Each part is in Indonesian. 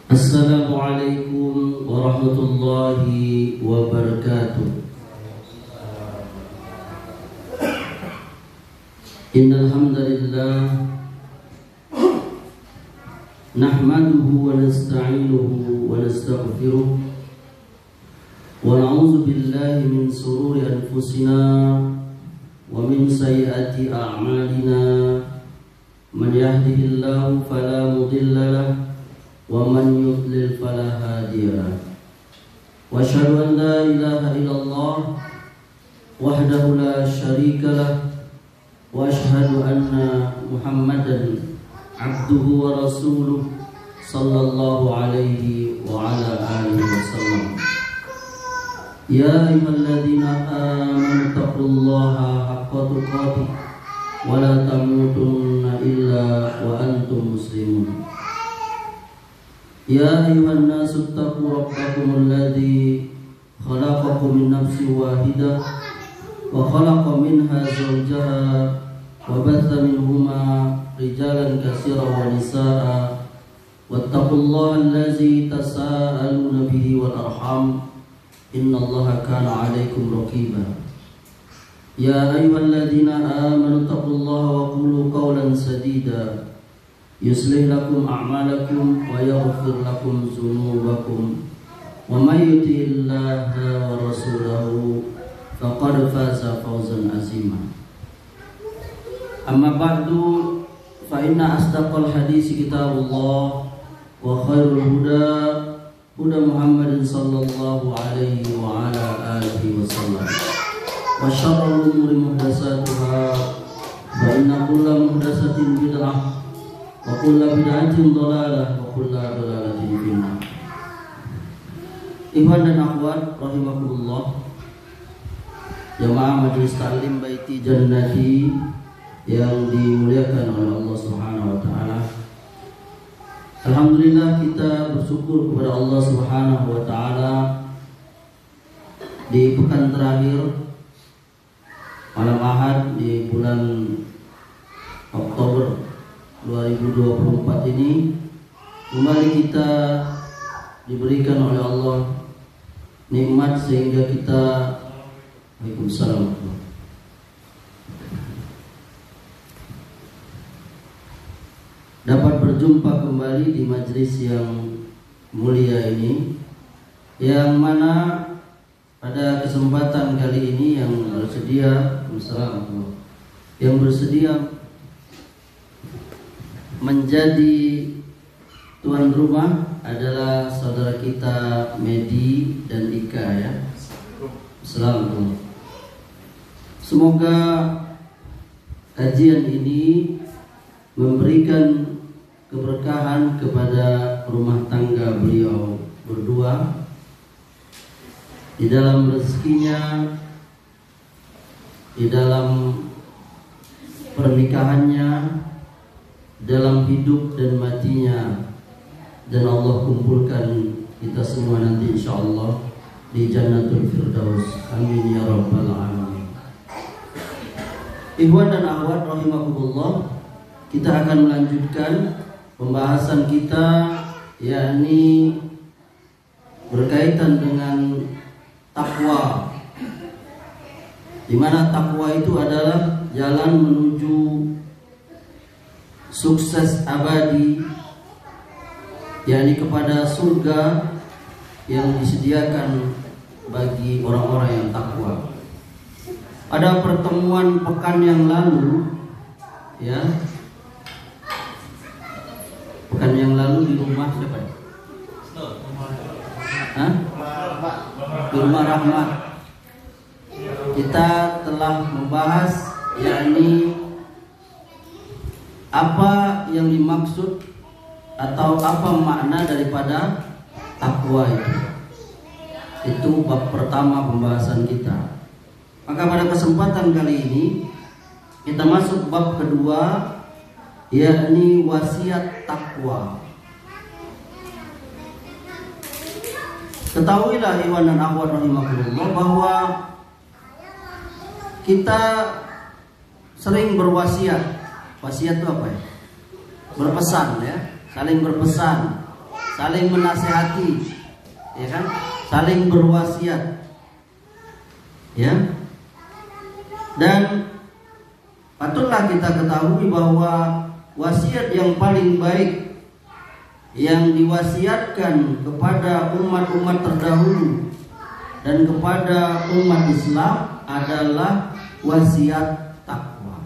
Assalamualaikum warahmatullahi wabarakatuh. Innal hamdalillah nahmaduhu wa nasta'inuhu wa nastaghfiruh wa na'udzu billahi min shururi anfusina wa min sayyiati a'malina. Man yahdihillahu fala mudilla lahu wa man yudlil fala hadiya lahu. Wa asyhadu an la ilaha illallah wahdahu la syarika lahu wa asyhadu anna Muhammadan abduhu wa rasuluh sallallahu alaihi wa ala alihi wasallam. Ya ayyuhalladzina amanu taqullaha haqqa tuqatih wa la tamutunna illa wa antum muslimun. Ya ayuhan nasu taqu rabbakum alladhi khalaqakum min nafsin wahidah wa khalaqa minha zawjaha wa batha minhuma rijalan katsiran wa nisaa wattaqullaha allazi tasaaluna bihi wal arham innallaha kana 'alaikum raqiba. Ya ayyuhalladzina amanu taqullaha wa qulu qawlan sadida yuslih lakum a'malakum wa yaghfir lakum dzunubakum wa may yuti'illaha wa rasulahu faqad faza fawzan azima. Amma ba'du, fa inna asdaqal hadisi kitabullah wa khairul huda huda Muhammadin sallallahu alaihi wa ala alihi wasallam wa syarrul umuri muhdatsatuha fa inna kulla muhdatsatin bid'ah wa kullu bid'atin dhalalah wa kullu dhalalatin finnar. Ikhwan dan akhwat rahimakumullah, jamaah majelis taklim Baiti Jannati yang dimuliakan oleh Allah Subhanahu wa taala. Alhamdulillah, kita bersyukur kepada Allah Subhanahu wa taala di pekan terakhir malam Ahad di bulan Oktober 2024 ini kembali kita diberikan oleh Allah nikmat sehingga kita Waalaikumsalam dapat berjumpa kembali di majelis yang mulia ini, yang mana pada kesempatan kali ini yang bersedia menjadi tuan rumah adalah saudara kita Medi dan Ika, ya. Assalamualaikum. Semoga kajian ini memberikan keberkahan kepada rumah tangga beliau berdua di dalam rezekinya, di dalam pernikahannya, dalam hidup dan matinya, dan Allah kumpulkan kita semua nanti insyaallah di Jannatul Firdaus. Amin ya rabbal alamin. Ikhwan dan akhwat rahimakumullah, kita akan melanjutkan pembahasan kita, yakni berkaitan dengan takwa, di mana takwa itu adalah jalan menuju sukses abadi, yakni kepada surga yang disediakan bagi orang-orang yang takwa. Pada pertemuan pekan yang lalu, ya, pekan yang lalu di rumah siapa? Hah? Di rumah Rahmat. Kita telah membahas, yakni apa yang dimaksud atau apa makna daripada takwa itu. Itu bab pertama pembahasan kita. Maka pada kesempatan kali ini kita masuk bab kedua, yakni wasiat takwa. Ketahuilah ikhwan dan akhwat rahimakumullah bahwa kita sering berwasiat. Wasiat itu apa ya? Berpesan, ya, saling berpesan, saling menasehati, ya kan? Saling berwasiat. Ya. Dan patutlah kita ketahui bahwa wasiat yang paling baik yang diwasiatkan kepada umat-umat terdahulu dan kepada umat Islam adalah wasiat takwa.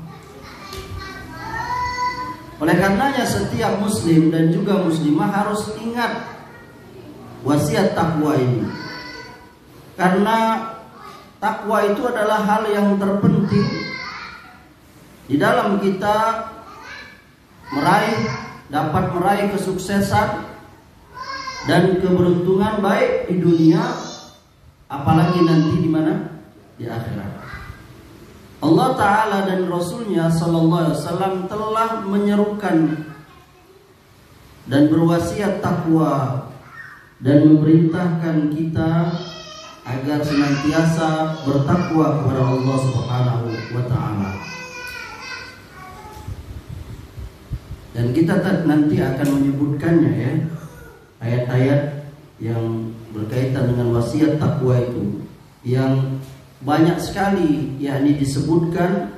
Oleh karenanya setiap muslim dan juga muslimah harus ingat wasiat takwa ini. Karena takwa itu adalah hal yang terpenting di dalam kita dapat meraih kesuksesan dan keberuntungan baik di dunia, apalagi nanti di mana? Di akhirat. Allah Ta'ala dan Rasulnya Sallallahu Alaihi Wasallam telah menyerukan dan berwasiat takwa dan memerintahkan kita agar senantiasa bertakwa kepada Allah Subhanahu wa Ta'ala. Dan kita nanti akan menyebutkannya, ya, ayat-ayat yang berkaitan dengan wasiat takwa itu yang banyak sekali yakni disebutkan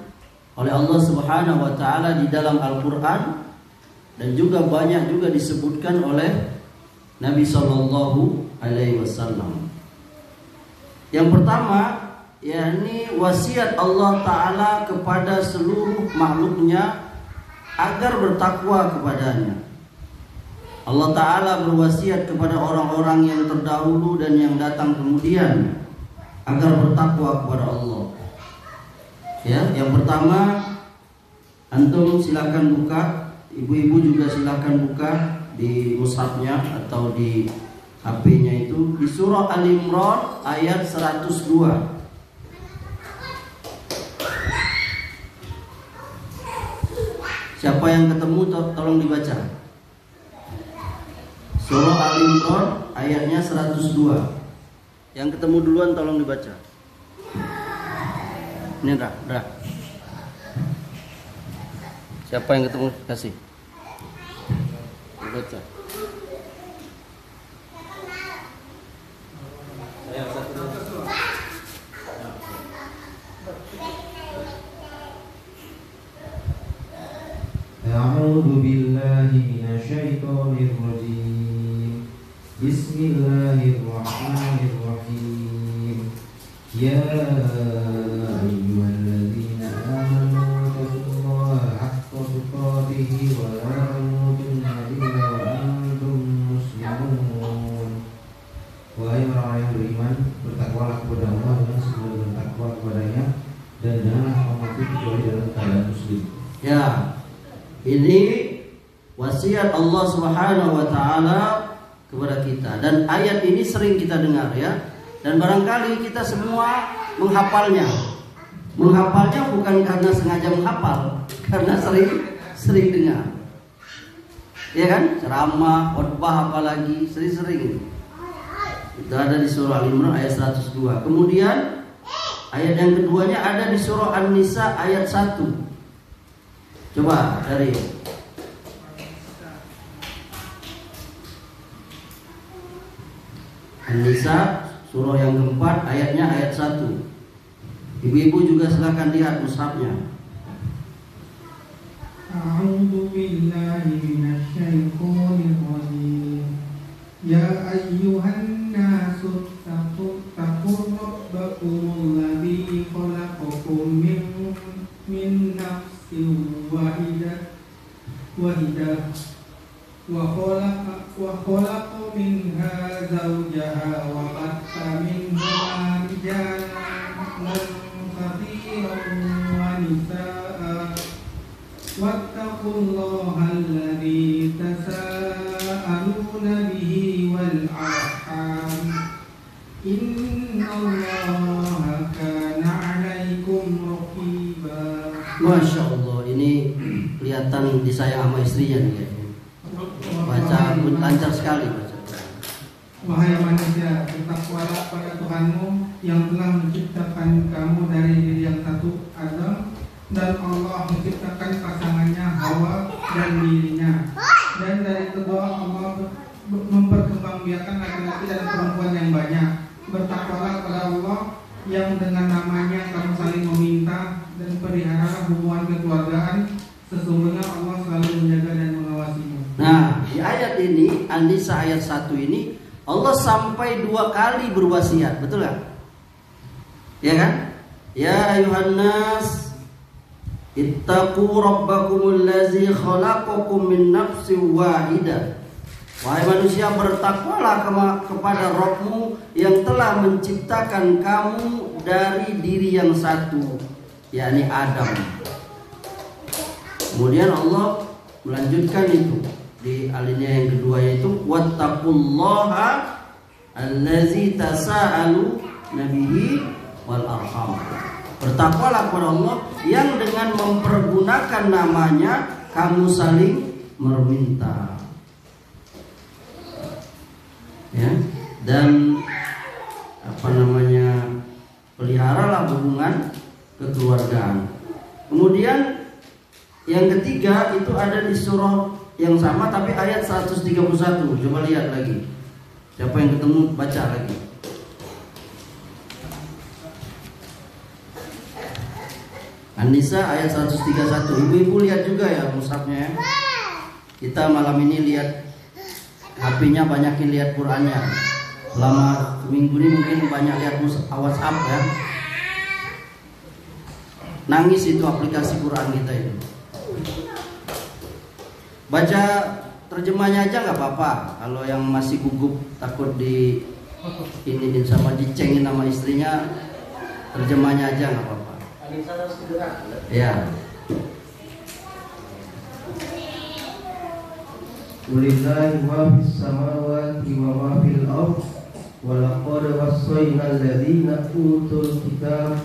oleh Allah Subhanahu wa Ta'ala di dalam Al-Qur'an, dan juga banyak juga disebutkan oleh Nabi Sallallahu Alaihi Wasallam. Yang pertama yakni wasiat Allah Ta'ala kepada seluruh makhluknya agar bertakwa kepadanya. Allah Ta'ala berwasiat kepada orang-orang yang terdahulu dan yang datang kemudian agar bertakwa kepada Allah. Ya, yang pertama, antum silakan buka, ibu-ibu juga silakan buka di mushafnya atau di HP-nya itu di surah Al-Imran ayat 102. Siapa yang ketemu tolong dibaca. Surah Al-Imran ayatnya 102. Yang ketemu duluan tolong dibaca. Ini dah. Siapa yang ketemu kasih. Dibaca. A'udzu billahi minasyaitonir rajim. Bismillahirrahmanirrahim. Ya ayyuhalladzina amanu taqullaha haqqa tuqatih wa la tamutunna illa wa antum muslimun. Wahai orang yang beriman, bertakwalah kepada Allah dengan seluruh takwa kepadanya, dan janganlah kamu mati kecuali dalam keadaan muslim. Ya. Ini wasiat Allah Subhanahu wa Ta'ala kepada kita, dan ayat ini sering kita dengar, ya. Dan barangkali kita semua menghafalnya. Menghafalnya bukan karena sengaja menghafal, karena sering dengar. Ya kan? Ceramah, khotbah apalagi sering-sering. Itu ada di surah Al-Imran ayat 102. Kemudian ayat yang keduanya ada di surah An-Nisa ayat 1. Coba dari An-Nisa surah yang keempat ayatnya ayat 1. Ibu-ibu juga silakan lihat mushafnya. A'udzu billahi minasyaitonir rajim. Ya ayyuhan nasu taqu rabbakumul ladzi khalaqakum min nafsin wahidah wa khalaqa minha zawjaha wa batta minhuma rijalan katsiran wa nisaa'a wattaqullaha alladzi tasaaluna bihi wal arham innallaha kana 'alaikum raqiba. Masya Allah, ini kelihatan disayang sama istrinya nih kayaknya. Baca lancar sekali baca. Wahai manusia, bertakwalah pada Tuhanmu yang telah menciptakan kamu dari diri yang satu, Adam, dan Allah menciptakan pasangannya, Hawa, dan dirinya. Dan dari kedua Allah membiarkan laki-laki dan perempuan yang banyak. Bertakwalah kepada Allah yang dengan namanya kamu saling meminta, dan peliharalah hubungan kekeluargaan. Sesungguhnya Allah selalu menjaga dan mengawasimu. Nah, di ayat ini, An-Nisa ayat 1 ini, Allah sampai 2 kali berwasiat, betul gak? Ya kan? Ya ayuhan nas, ittaqu rabbakumul ladzi khalaqakum min nafsin wahidah. Wahai manusia, bertakwalah kepada Rabbmu yang telah menciptakan kamu dari diri yang satu, yakni Adam. Kemudian Allah melanjutkan itu di alinea yang kedua, yaitu wattaqullaha allazi tasaalu nabihi wal arham. Bertakwalah kepada Allah yang dengan mempergunakan namanya kamu saling meminta. Ya, dan peliharalah hubungan kekeluargaan. Kemudian yang ketiga itu ada di surah yang sama tapi ayat 131. Coba lihat lagi. Siapa yang ketemu baca lagi. An-Nisa ayat 131. Ibu-ibu lihat juga ya mushafnya ya. Kita malam ini lihat HP-nya, banyakin lihat Qur'annya. Selama minggu ini mungkin banyak lihat WhatsApp ya. Nangis itu aplikasi Quran kita itu. Baca terjemahnya aja nggak apa-apa. Kalau yang masih gugup takut di ini sama dicengin sama istrinya, terjemahnya aja nggak apa-apa. Ya. Qulillahi ma fis samawati wa ma fil ardh wa laqad wassayna alladziina utul kitab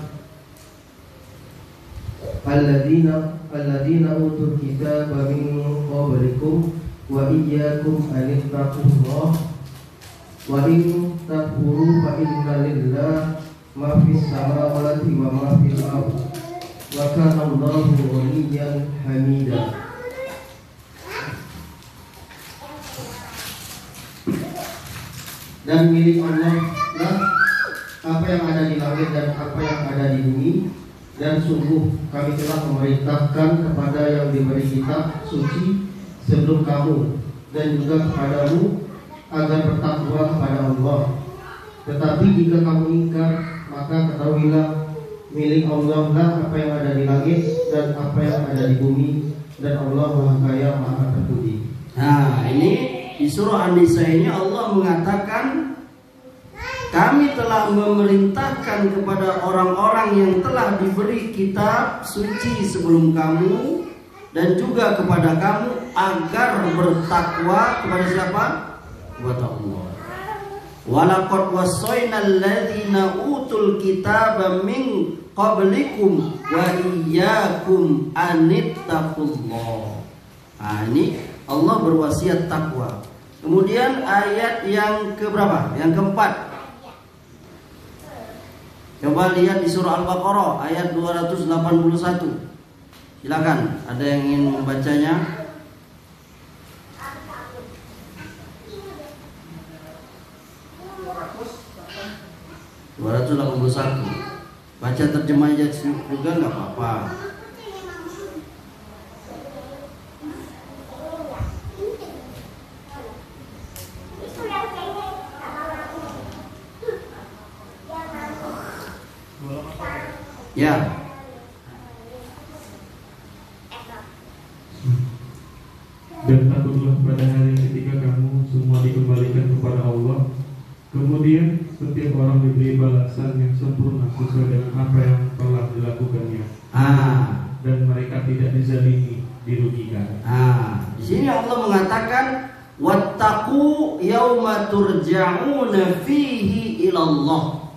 alladziina utul kitaba min qablikum wa iyyakum an ittaqullaha wa in takfuru fa inna lillahi ma fis samawati wa ma fil ardh wa kana Allahu ghaniyyan hamida. Dan milik Allah lah apa yang ada di langit dan apa yang ada di bumi. Dan sungguh kami telah memerintahkan kepada yang diberi kitab suci sebelum kamu dan juga kepadamu agar bertakwa kepada Allah. Tetapi jika kamu ingkar, maka ketahuilah milik Allah lah apa yang ada di langit dan apa yang ada di bumi, dan Allah Maha Kaya Maha Terpuji. Nah, ini di surah An-Nisa ini Allah mengatakan, kami telah memerintahkan kepada orang-orang yang telah diberi kitab suci sebelum kamu dan juga kepada kamu agar bertakwa kepada siapa? Kepada Allah. Walaqad wassayna alladziina utul kitaba min qablikum wa iyyakum anittaqullah. Nah, ini Allah berwasiat takwa. Kemudian ayat yang keberapa? Yang keempat. Coba lihat di surah Al-Baqarah ayat 281. Silakan, ada yang ingin membacanya? Baca terjemahnya juga nggak apa-apa. Ya. Dan takutlah pada hari ketika kamu semua dikembalikan kepada Allah. Kemudian setiap orang diberi balasan yang sempurna sesuai dengan apa yang telah dilakukannya. Dan mereka tidak dizalimi, dirugikan. Di sini Allah mengatakan wattaqu yauma turja'una fihi ilallah.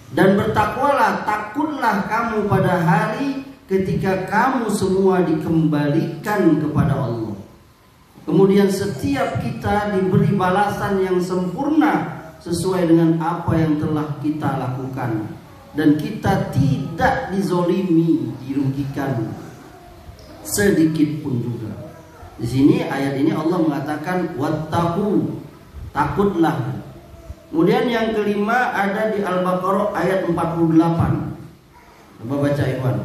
Dan bertakwalah, takutlah kamu pada hari ketika kamu semua dikembalikan kepada Allah. Kemudian setiap kita diberi balasan yang sempurna sesuai dengan apa yang telah kita lakukan. Dan kita tidak dizolimi, dirugikan sedikit pun juga. Di sini ayat ini Allah mengatakan wattaqu, takutlah. Kemudian yang kelima ada di Al-Baqarah ayat 48. Coba baca Ikhwan.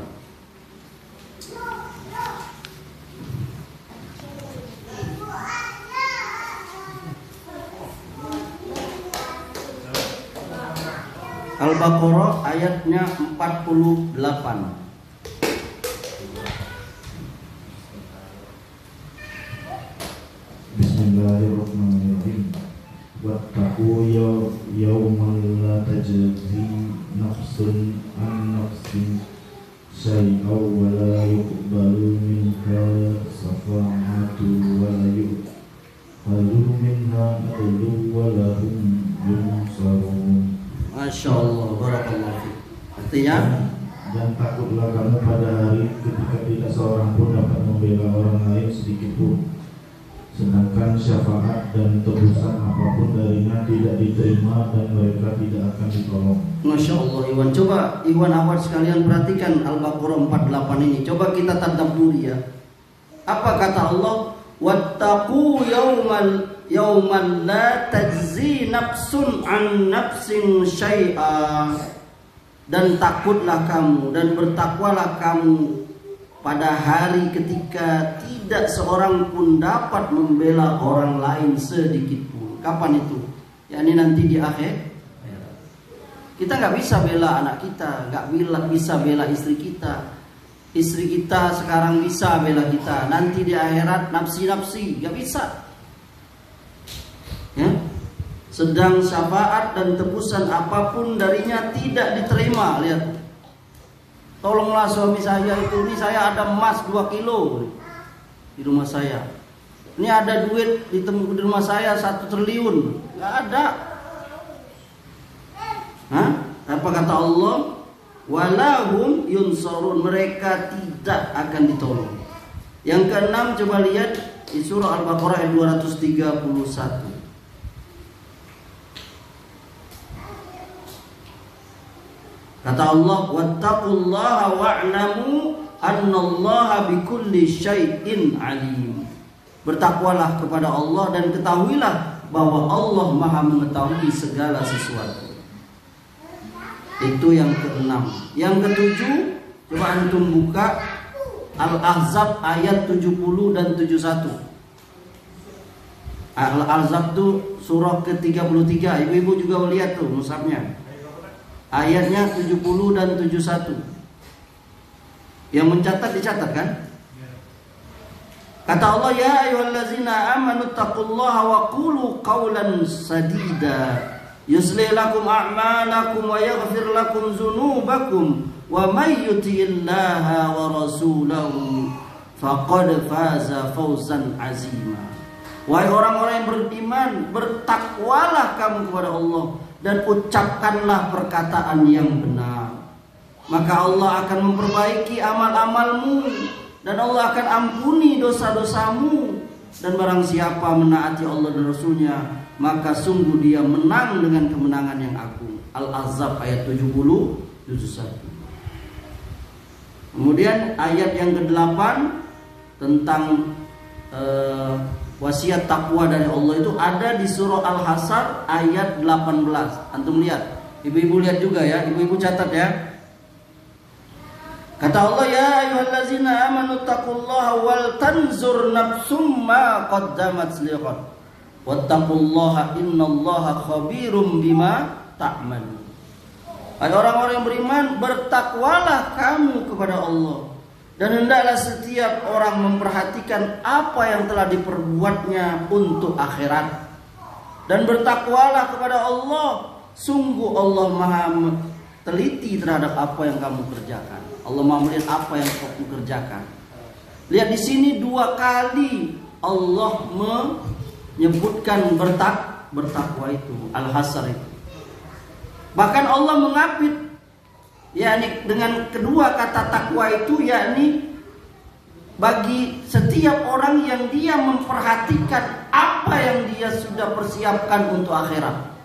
Al-Baqarah ayatnya 48. Bismillahirrahmanirrahim. Wattaqu yawman la tajzi nafsun an nafsin syai'aw wa la yuqbalu minha shafa'atu wa la yu'khadhu minha 'adlun wa la hum yunsarun. Masya Allah, barakallahu fiik. Artinya, dan takutlah kamu pada hari ketika tidak seorang pun dapat membela orang lain sedikit pun, sedangkan syafaat dan tebusan apapun darinya tidak diterima dan mereka tidak akan ditolong. Masya Allah Iwan. Coba Iwan awal sekalian perhatikan Al-Baqarah 48 ini. Coba kita tadabburi ya. Apa kata Allah? Wattaqu yawman la tajzi nafsun an nafsin syai'a. Dan takutlah kamu dan bertakwalah kamu pada hari ketika tidak seorang pun dapat membela orang lain sedikit pun. Kapan itu? Ya, ini nanti di akhir. Kita nggak bisa bela anak kita, nggak bisa bela istri kita. Istri kita sekarang bisa bela kita, nanti di akhirat nafsi-nafsi, nggak bisa. Ya. Sedang syafaat dan tebusan apapun darinya tidak diterima. Lihat, tolonglah suami saya itu, ini saya ada emas 2 kilo di rumah saya, ini ada duit di rumah saya 1 triliun, nggak ada. Hah? Apa kata Allah? Walahum yunsarun, mereka tidak akan ditolong. Yang keenam, coba lihat di surah Al-Baqarah ayat 231. Kata Allah, wattaqullaha wa'lamu annallaha bikulli syai'in alim. Bertakwalah kepada Allah dan ketahuilah bahwa Allah Maha mengetahui segala sesuatu. Itu yang keenam. Yang ketujuh, coba antum buka Al-Ahzab ayat 70 dan 71. Al-Ahzab itu surah ke-33. Ibu-ibu juga lihat tuh mushafnya. Ayatnya 70 dan 71. Yang mencatat dicatat kan? Kata Allah, ya ayyuhallazina amanu taqullaha wa qulu qawlan sadida yuslih lakum a'malakum wa yaghfir lakum dzunubakum wa may yuti'illaha wa rasulahu faqad faza fawzan azima. Wahai orang-orang yang beriman, bertakwalah kamu kepada Allah dan ucapkanlah perkataan yang benar, maka Allah akan memperbaiki amal-amalmu dan Allah akan ampuni dosa-dosamu. Dan barang siapa menaati Allah dan Rasulnya, maka sungguh dia menang dengan kemenangan yang agung. Al-Ahzab ayat 70, 71. Kemudian ayat yang ke-8 tentang wasiat takwa dari Allah itu ada di surah Al-Hasr ayat 18. Antum lihat, ibu-ibu lihat juga ya, ibu-ibu catat ya. Kata Allah, ya ayyuhallazina amanu taqullaha wal tanzur nafsum ma qaddamat liqad wattaqullaha innallaha khabirum bima ta'malun. Hai orang-orang yang beriman, bertakwalah kamu kepada Allah dan hendaklah setiap orang memperhatikan apa yang telah diperbuatnya untuk akhirat. Dan bertakwalah kepada Allah, sungguh Allah Maha teliti terhadap apa yang kamu kerjakan. Allah Maha melihat apa yang kamu kerjakan. Lihat di sini 2 kali Allah menyebutkan bertakwa itu, Al-Hasr itu. Bahkan Allah mengapit, yakni dengan kedua kata takwa itu, yakni bagi setiap orang yang dia memperhatikan apa yang dia sudah persiapkan untuk akhirat.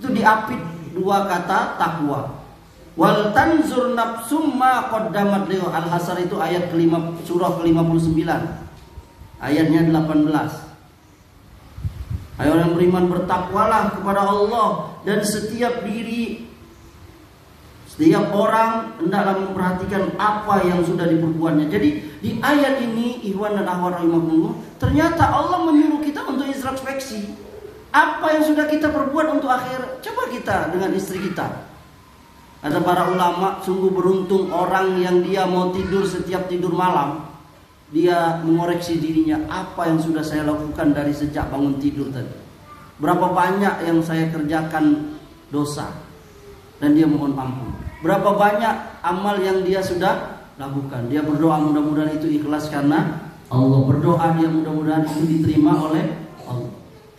Itu diapit 2 kata takwa. Wal tanzur nafsum ma qaddamat liqad. Al-Hasr itu ayat surah ke-59. Ayatnya 18. Hai orang beriman, bertakwalah kepada Allah, dan setiap orang hendaklah memperhatikan apa yang sudah diperbuatnya. Jadi di ayat ini, ikhwan dan akhwat rahimakumullah, ternyata Allah menyuruh kita untuk introspeksi. Apa yang sudah kita perbuat untuk akhir, coba kita dengan istri kita. Kata para ulama, sungguh beruntung orang yang dia mau tidur setiap tidur malam, dia mengoreksi dirinya, apa yang sudah saya lakukan dari sejak bangun tidur tadi. Berapa banyak yang saya kerjakan dosa, dan dia mohon ampun. Berapa banyak amal yang dia sudah lakukan. Dia berdoa mudah-mudahan itu ikhlas karena Allah. Berdoa dia mudah-mudahan itu diterima oleh Allah.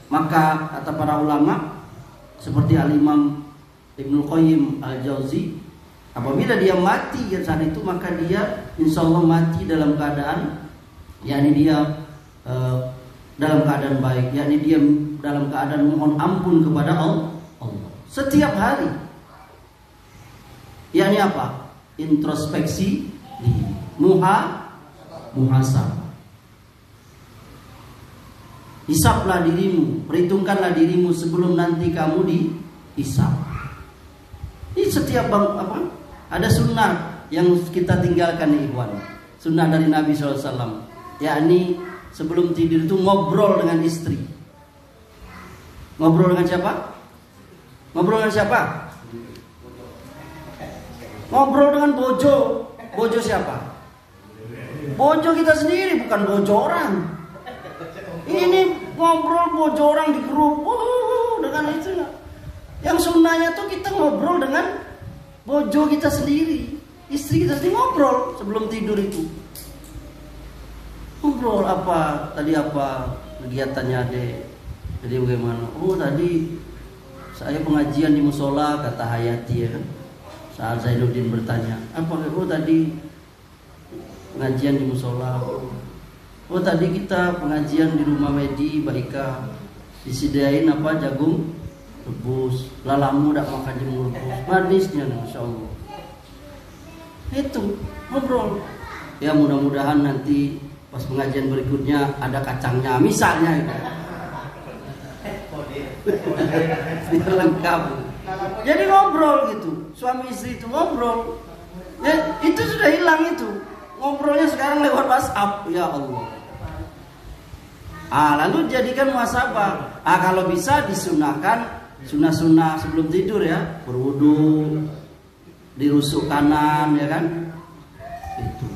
Maka kata para ulama seperti Al-Imam Ibnu Qayyim Al-Jauzi, apabila dia mati saat itu, maka dia insya Allah mati dalam keadaan, yakni dia dalam keadaan baik, yakni dia dalam keadaan mohon ampun kepada Allah setiap hari. Yakni apa? Introspeksi diri, muhasabah. Hisablah dirimu, perhitungkanlah dirimu sebelum nanti kamu dihisab. Ini setiap ada sunnah yang kita tinggalkan nih ikhwan. Sunnah dari Nabi SAW, yakni sebelum tidur itu ngobrol dengan istri. Ngobrol dengan siapa? Ngobrol dengan siapa? Ngobrol dengan bojo. Bojo siapa? Bojo kita sendiri, bukan bojo orang. Ini ngobrol bojo orang di grup, dengan itu. Yang sunnahnya tuh kita ngobrol dengan bojo kita sendiri, istri kita sendiri, ngobrol sebelum tidur itu. Ngobrol apa tadi, apa kegiatannya adek, jadi bagaimana? Oh tadi saya pengajian di musola, kata Hayati ya kan. Saat Zainuddin bertanya, apa? Oh tadi pengajian di musola. Oh tadi kita pengajian di rumah Medi Baika, disediain apa, jagung rebus. Lalamu udah makan jagung rebus, manisnya Masya Allah. Itu ngobrol. Ya mudah-mudahan nanti pas pengajian berikutnya ada kacangnya misalnya gitu. Biar lengkap. Jadi ngobrol gitu, suami istri itu ngobrol. Ya, itu sudah hilang itu. Ngobrolnya sekarang lewat WhatsApp, ya Allah. Lalu jadikan muhasabah. Kalau bisa disunahkan sunnah-sunnah sebelum tidur ya, berwudu, dirusuk kanan ya kan. Itu.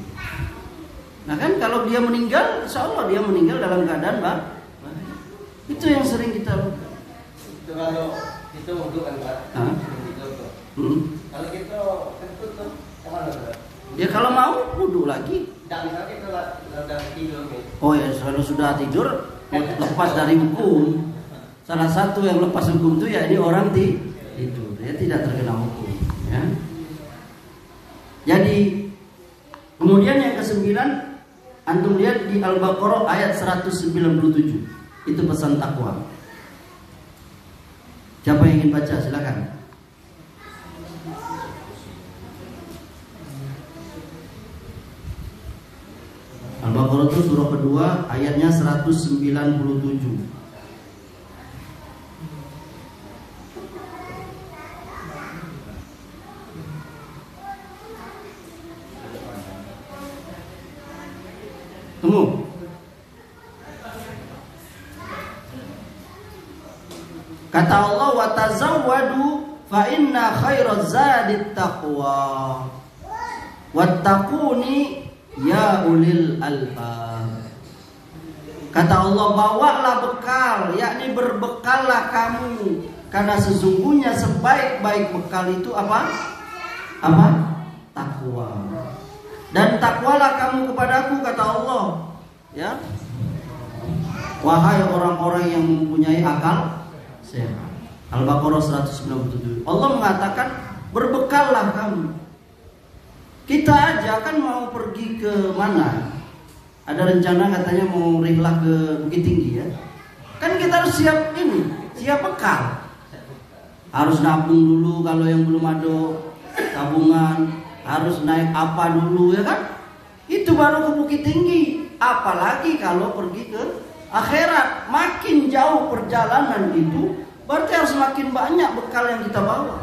Nah kan kalau dia meninggal, insya Allah dia meninggal dalam keadaan baik. Itu yang sering kita lakukan. Itu kalau kita wudu kan Pak. Kalau kita kentut tuh kemana Pak? Ya kalau mau wudu lagi. Tidak, misalnya kita udah tidur nih. Oh ya, kalau sudah tidur lepas dari hukum. Salah satu yang lepas hukum itu ya ini orang tidur, dia tidak terkena hukum. Ya. Jadi kemudian yang ke-9, antum lihat di Al-Baqarah ayat 197. Itu pesan takwa. Siapa yang ingin baca silakan. Al-Baqarah itu surah kedua, ayatnya 197. Temu. Kata Allah, wa tazawwadu fa inna khairaz zadit taqwa. Wattaquni ya ulil albab. Kata Allah, bawalah bekal, yakni berbekallah kamu, karena sesungguhnya sebaik-baik bekal itu apa? Takwa. Dan takwalah kamu kepadaku, kata Allah. Ya. Wahai orang-orang yang mempunyai akal sehat. Al-Baqarah 197. Allah mengatakan berbekallah kamu. Kita aja kan mau pergi ke mana? Ada rencana katanya mau rihlah ke Bukit Tinggi ya. Kan kita harus siap ini, siap bekal. Harus nabung dulu kalau yang belum ada tabungan, harus naik apa dulu ya kan? Itu baru ke Bukit Tinggi. Apalagi kalau pergi ke akhirat, makin jauh perjalanan itu, berarti harus makin banyak bekal yang kita bawa.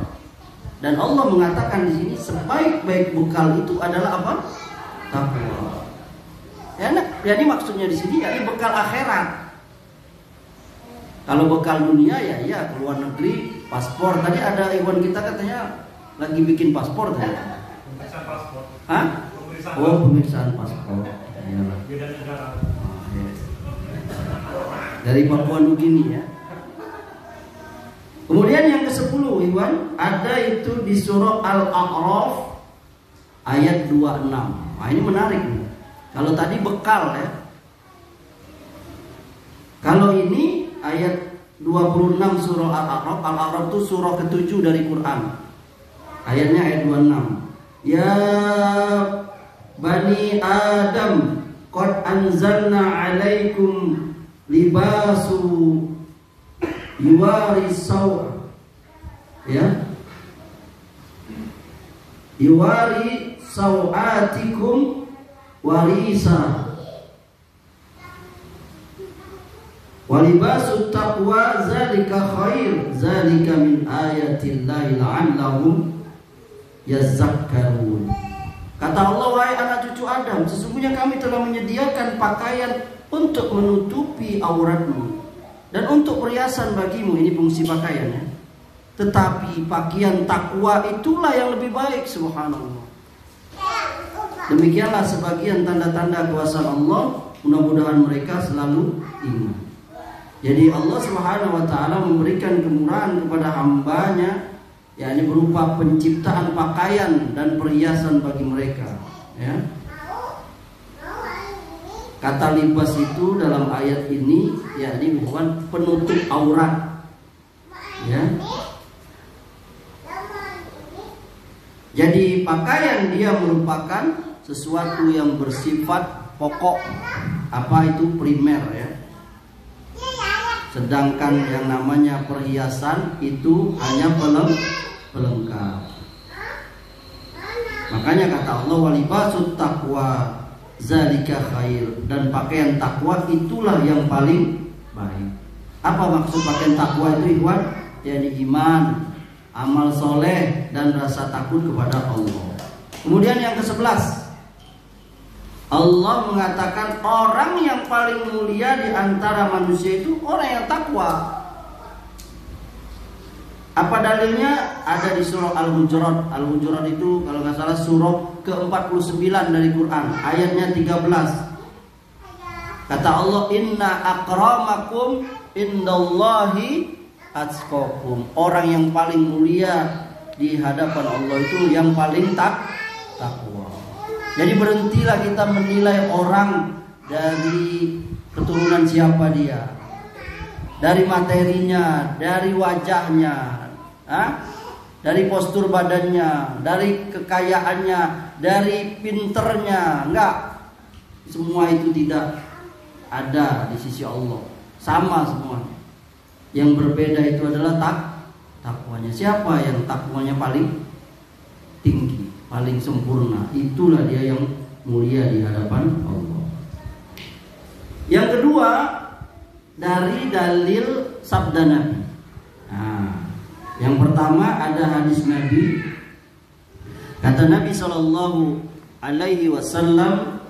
Dan Allah mengatakan di sini sebaik-baik bekal itu adalah apa? Takwa. Ya, jadi maksudnya di sini yakni bekal akhirat. Kalau bekal dunia ya ke luar negeri, paspor. Tadi ada Iwan kita katanya lagi bikin paspor ya. Pemeriksaan paspor. Hah? Pemeriksaan paspor. Iyalah. Beda negara. Dari Papua Nugini ya. Kemudian yang ke-10 Iwan, ada itu di surah Al-A'raf ayat 26. Nah, ini menarik nih. Kalau tadi bekal ya. Kalau ini ayat 26 surah Al-A'raf. Al-A'raf itu surah ke-7 dari Quran. Ayatnya ayat 26. Ya Bani Adam, qad anzalna alaikum libasu yuwari saw, ya, yuwari sawatikum warisa, walibasu taqwa zalika khair, zalika min ayatillahi la'allahum yazakkarun. Kata Allah, wahai anak cucu Adam, sesungguhnya kami telah menyediakan pakaian untuk menutupi auratmu dan untuk perhiasan bagimu. Ini fungsi pakaian ya. Tetapi pakaian takwa itulah yang lebih baik, subhanallah. Demikianlah sebagian tanda-tanda kuasa Allah. Mudah-mudahan mereka selalu ingat. Jadi Allah subhanahu wa ta'ala memberikan kemurahan kepada hambanya, yakni berupa penciptaan pakaian dan perhiasan bagi mereka ya. Kata libas itu dalam ayat ini yakni bukan penutup aurat ya. Jadi pakaian dia merupakan sesuatu yang bersifat pokok, apa itu primer ya. Sedangkan yang namanya perhiasan itu hanya pelengkap. Makanya kata Allah, walibasut taqwa zalika khair, dan pakaian takwa itulah yang paling baik. Apa maksud pakaian takwa itu, Ikhwan? Yakni iman, amal soleh, dan rasa takut kepada Allah. Kemudian yang ke-11, Allah mengatakan orang yang paling mulia di antara manusia itu orang yang takwa. Apa dalilnya? Ada di surah Al-Hujurat. Al-Hujurat itu kalau nggak salah surah ke-49 dari Quran, ayatnya 13. Kata Allah, inna akramakum indallahi atqakum. Orang yang paling mulia di hadapan Allah itu yang paling takwa. Jadi berhentilah kita menilai orang dari keturunan siapa dia, dari materinya, dari wajahnya, dari postur badannya, dari kekayaannya, dari pinternya. Enggak, semua itu tidak ada di sisi Allah, sama semua. Yang berbeda itu adalah takwanya. Siapa yang takwanya paling tinggi, paling sempurna, itulah dia yang mulia di hadapan Allah. Yang kedua, dari dalil sabda Nabi. Nah, yang pertama ada hadis Nabi. Kata Nabi sallallahu alaihi wasallam,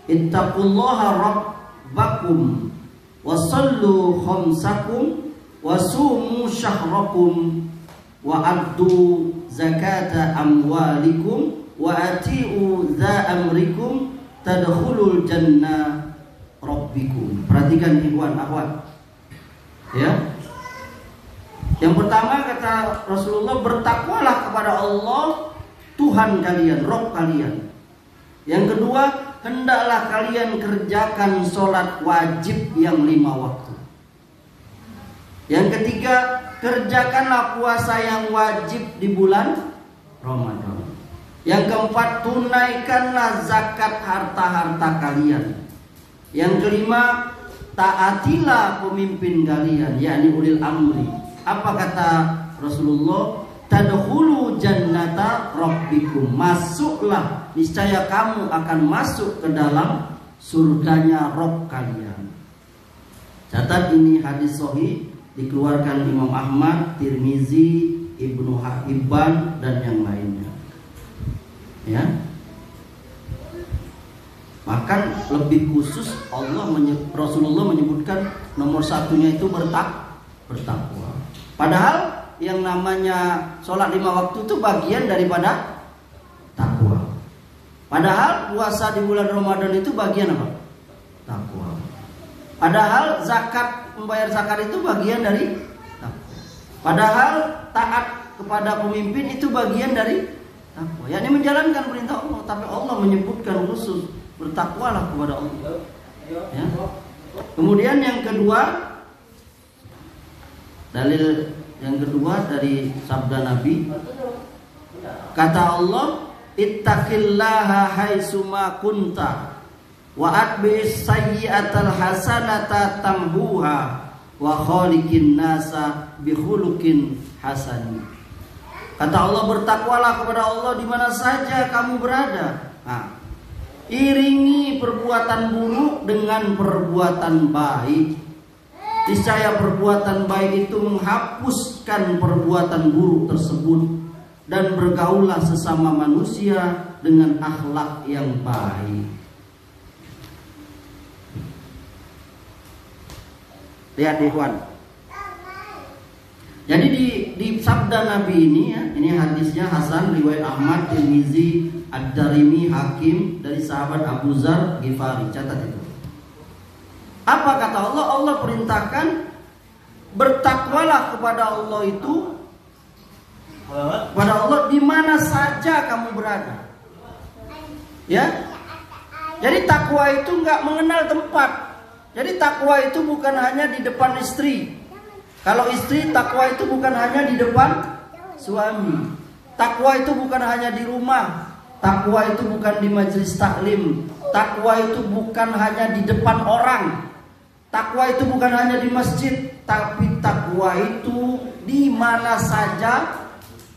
ittaqullaha rabbakum wa sallu khamsakum wa sumu syahrakum wa addu zakata amwalikum wa atiu dha amrikum tadkhulul jannah rabbikum. Perhatikan ikhwan akhwat ya. Yang pertama kata Rasulullah, bertakwalah kepada Allah Tuhan kalian, Rabb kalian. Yang kedua, hendaklah kalian kerjakan sholat wajib yang 5 waktu. Yang ketiga, kerjakanlah puasa yang wajib di bulan Ramadan. Yang keempat, tunaikanlah zakat harta-harta kalian. Yang kelima, taatilah pemimpin kalian, yakni ulil amri. Apa kata Rasulullah? Tadkhulu jannata rabbikum. Masuklah, niscaya kamu akan masuk ke dalam surganya Rabb kalian. Catat ini hadis sahih, dikeluarkan Imam Ahmad, Tirmizi, Ibnu Hibban dan yang lainnya. Ya. Bahkan lebih khusus Rasulullah menyebutkan nomor satunya itu bertakwa. Padahal yang namanya sholat 5 waktu itu bagian daripada takwa. Padahal puasa di bulan Ramadan itu bagian apa? Takwa. Padahal membayar zakat itu bagian dari takwa. Padahal taat kepada pemimpin itu bagian dari takwa. Yakni menjalankan perintah Allah, tapi Allah menyebutkan khusus bertakwalah kepada Allah. Ya. Kemudian yang kedua, dalil yang kedua dari sabda Nabi, kata Allah, ittaqillaha haitsuma kunta wa atbi'is sayyi'atal hasanata tamhuha wa khaliqin nasa bi khuluqin hasan. Kata Allah, bertakwalah kepada Allah di mana saja kamu berada. Nah, iringi perbuatan buruk dengan perbuatan baik. Niscaya perbuatan baik itu menghapuskan perbuatan buruk tersebut, dan bergaullah sesama manusia dengan akhlak yang baik. Lihat ikhwan. Jadi di sabda Nabi ini ya, ini hadisnya Hasan riwayat Ahmad, Tirmizi, Ad-Darimi, Hakim dari sahabat Abu Dzar Ghifari. Catat itu. Apa kata Allah? Allah perintahkan bertakwalah kepada Allah itu, kepada Allah di mana saja kamu berada. Ya. Jadi takwa itu nggak mengenal tempat. Jadi takwa itu bukan hanya di depan istri. Kalau istri, takwa itu bukan hanya di depan suami. Takwa itu bukan hanya di rumah. Takwa itu bukan di majelis taklim. Takwa itu bukan hanya di depan orang. Takwa itu bukan hanya di masjid, tapi takwa itu di mana saja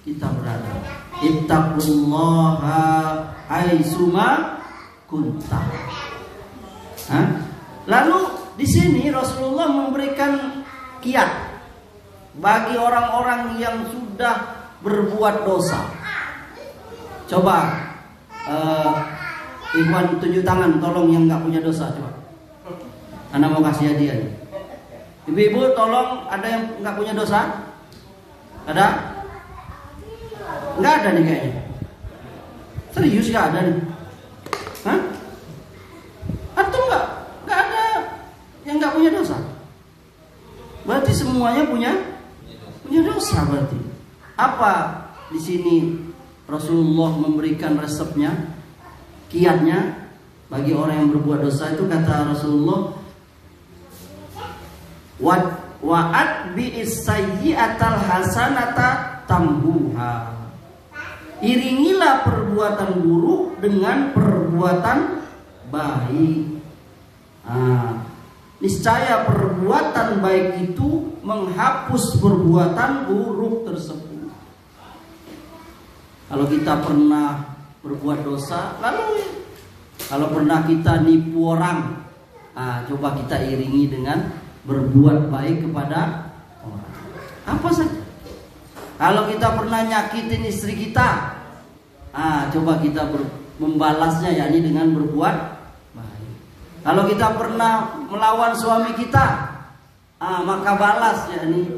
kita berada. Ittaqullaha haitsuma kunta. Lalu di sini Rasulullah memberikan kiat bagi orang-orang yang sudah berbuat dosa. Coba Ikhwan tunjuk tangan, tolong yang nggak punya dosa, coba. Anda mau kasih hadiah. Ibu-ibu tolong, ada yang nggak punya dosa? Ada? Nggak ada nih kayaknya. Serius nggak ada nih? Hah? Atau nggak ada yang nggak punya dosa? Berarti semuanya punya dosa berarti. Apa di sini Rasulullah memberikan resepnya, kiatnya bagi orang yang berbuat dosa itu? Kata Rasulullah, wa'at bi'is sayyi'atal hasanata tamhuha. Iringilah perbuatan buruk dengan perbuatan baik. Niscaya perbuatan baik itu menghapus perbuatan buruk tersebut. Kalau kita pernah berbuat dosa, lalu kalau pernah kita nipu orang, coba kita iringi dengan berbuat baik kepada orang. Apa saja. Kalau kita pernah nyakitin istri kita, coba kita membalasnya, yakni dengan berbuat baik. Kalau kita pernah melawan suami kita, maka balas, yakni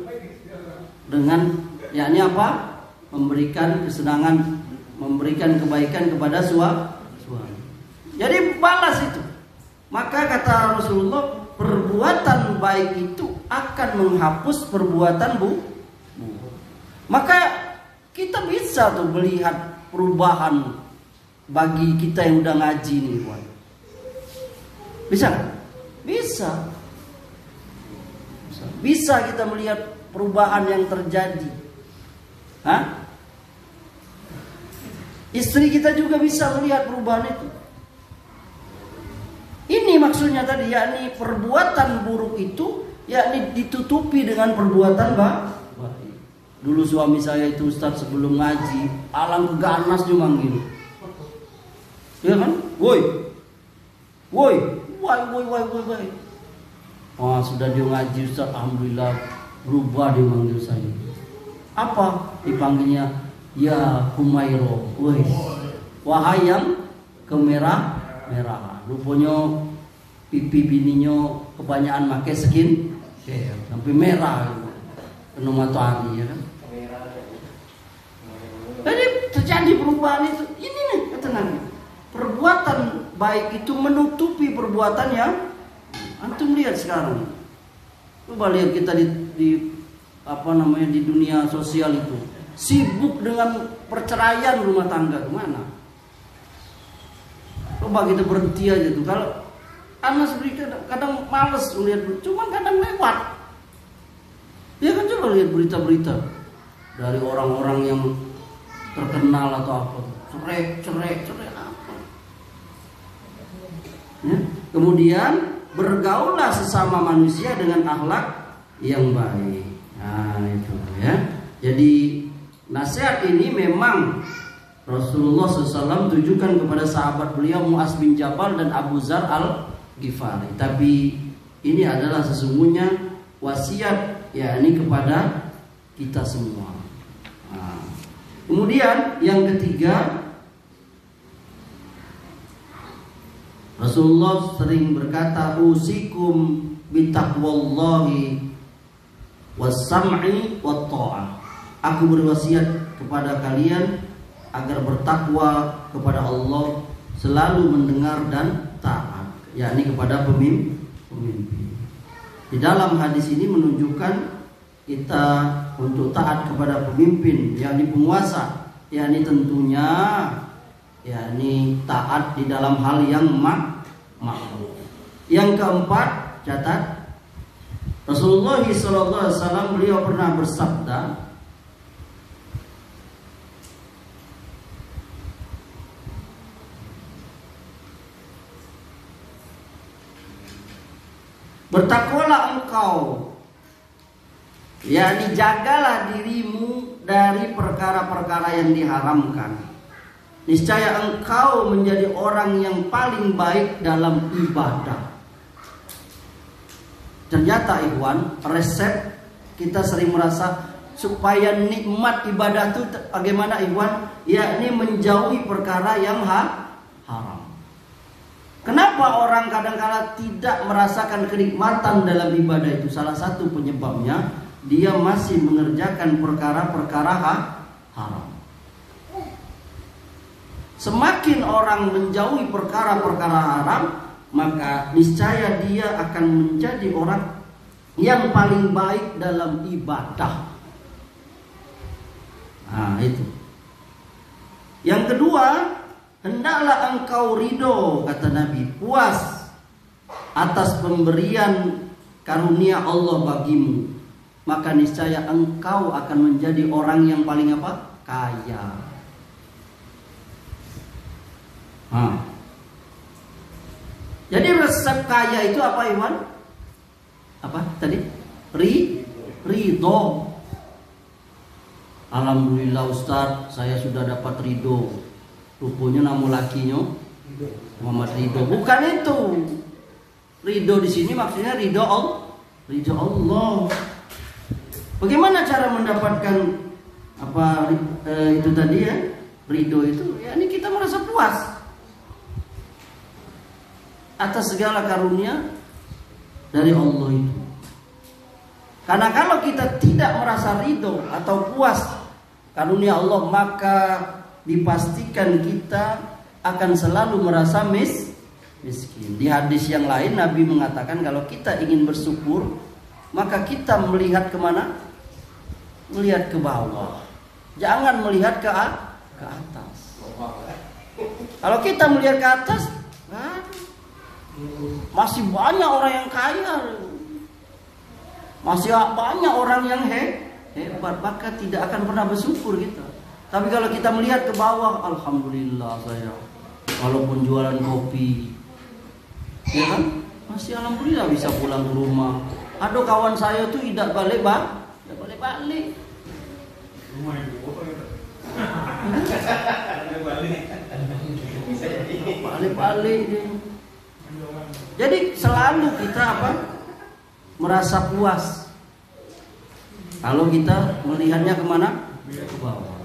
dengan, yakni apa? Memberikan kesenangan, memberikan kebaikan kepada suami. Jadi balas itu. Maka kata Rasulullah, perbuatan baik itu akan menghapus perbuatan buruk. Maka kita bisa tuh melihat perubahan bagi kita yang udah ngaji nih, Pak. Bisa? Bisa. Bisa kita melihat perubahan yang terjadi. Istri kita juga bisa melihat perubahan itu. Ini maksudnya tadi, yakni perbuatan buruk itu yakni ditutupi dengan perbuatan baik. Dulu suami saya itu Ustaz sebelum ngaji, alang keganas dia manggil. Ya kan? Woi. Wah, sudah dia ngaji Ustaz, alhamdulillah berubah dia manggil saya. Apa? Dipanggilnya ya Humairo. Wahai yang kemerah-merahan. Rupanya pipi bininya kebanyakan pakai skin sampai merah kena matahari ya kan. Jadi terjadi perubahan itu. Ini nih kata Nabi. Perbuatan baik itu menutupi perbuatan yang antum lihat sekarang. Coba lihat kita di dunia sosial itu sibuk dengan perceraian rumah tangga kemana? Coba kita berhenti aja tuh. Kalau anak seperti kadang males melihat, cuman kadang lewat. Ya kan, coba lihat berita-berita dari orang-orang yang terkenal atau apa, cerai apa. Ya. Kemudian bergaullah sesama manusia dengan akhlak yang baik. Nah itu ya. Jadi nasihat ini memang Rasulullah SAW tujukan kepada sahabat beliau Mu'az bin Jabal dan Abu Dzar al-Ghifari. Tapi ini adalah sesungguhnya wasiat yakni kepada kita semua. Nah, kemudian yang ketiga, Rasulullah sering berkata, usikum bitaqwallahi was-sam'i wat-tha'ah. Aku berwasiat kepada kalian agar bertakwa kepada Allah, selalu mendengar dan taat, yakni kepada pemimpin. Di dalam hadis ini menunjukkan kita untuk taat kepada pemimpin, yakni penguasa, yakni tentunya yakni taat di dalam hal yang ma'ruf. Yang keempat, catat, Rasulullah SAW beliau pernah bersabda, bertakwalah engkau, yakni jagalah dirimu dari perkara-perkara yang diharamkan. Niscaya engkau menjadi orang yang paling baik dalam ibadah. Ternyata ikhwan, resep kita sering merasa supaya nikmat ibadah itu bagaimana ikhwan? Yakni menjauhi perkara yang haram. Kenapa orang kadang-kala tidak merasakan kenikmatan dalam ibadah itu? Salah satu penyebabnya dia masih mengerjakan perkara-perkara haram. Semakin orang menjauhi perkara-perkara haram, maka niscaya dia akan menjadi orang yang paling baik dalam ibadah. Nah itu. Yang kedua, hendaklah engkau ridho, kata Nabi, puas atas pemberian karunia Allah bagimu, maka niscaya engkau akan menjadi orang yang paling apa? Kaya. Jadi resep kaya itu apa Iwan? Apa tadi? Ridho. Alhamdulillah Ustaz, saya sudah dapat ridho. Rupanya nama lakinya Muhammad Ridho. Bukan itu. Ridho di sini maksudnya ridho Allah. Bagaimana cara mendapatkan apa itu tadi ya? Ridho itu, ya ini kita merasa puas atas segala karunia dari Allah itu. Karena kalau kita tidak merasa ridho atau puas karunia Allah, maka dipastikan kita akan selalu merasa miskin. Di hadis yang lain Nabi mengatakan kalau kita ingin bersyukur, maka kita melihat kemana? Melihat ke bawah. Jangan melihat ke atas. Kalau kita melihat ke atas, masih banyak orang yang kaya, masih banyak orang yang hebat, maka tidak akan pernah bersyukur kita. Tapi kalau kita melihat ke bawah, alhamdulillah saya, walaupun jualan kopi, ya kan, masih alhamdulillah bisa pulang ke rumah. Ada kawan saya tuh tidak balik. Balik. Jadi selalu kita apa? merasa puas. Kalau kita melihatnya kemana? Ke bawah.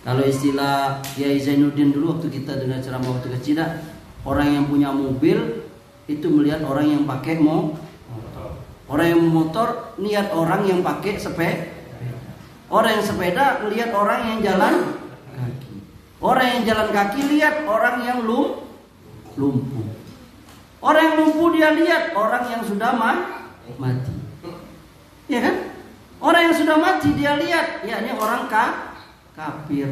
Kalau istilah Kiai Zainuddin dulu waktu kita dengar ceramah waktu kecil, orang yang punya mobil itu melihat orang yang pakai motor. Orang yang motor lihat orang yang pakai sepeda. Orang yang sepeda lihat orang yang jalan kaki. Orang yang jalan kaki lihat orang yang lumpuh. Orang yang lumpuh dia lihat orang yang sudah mati. Ya kan? Orang yang sudah mati dia lihat, ya ini orang kafir.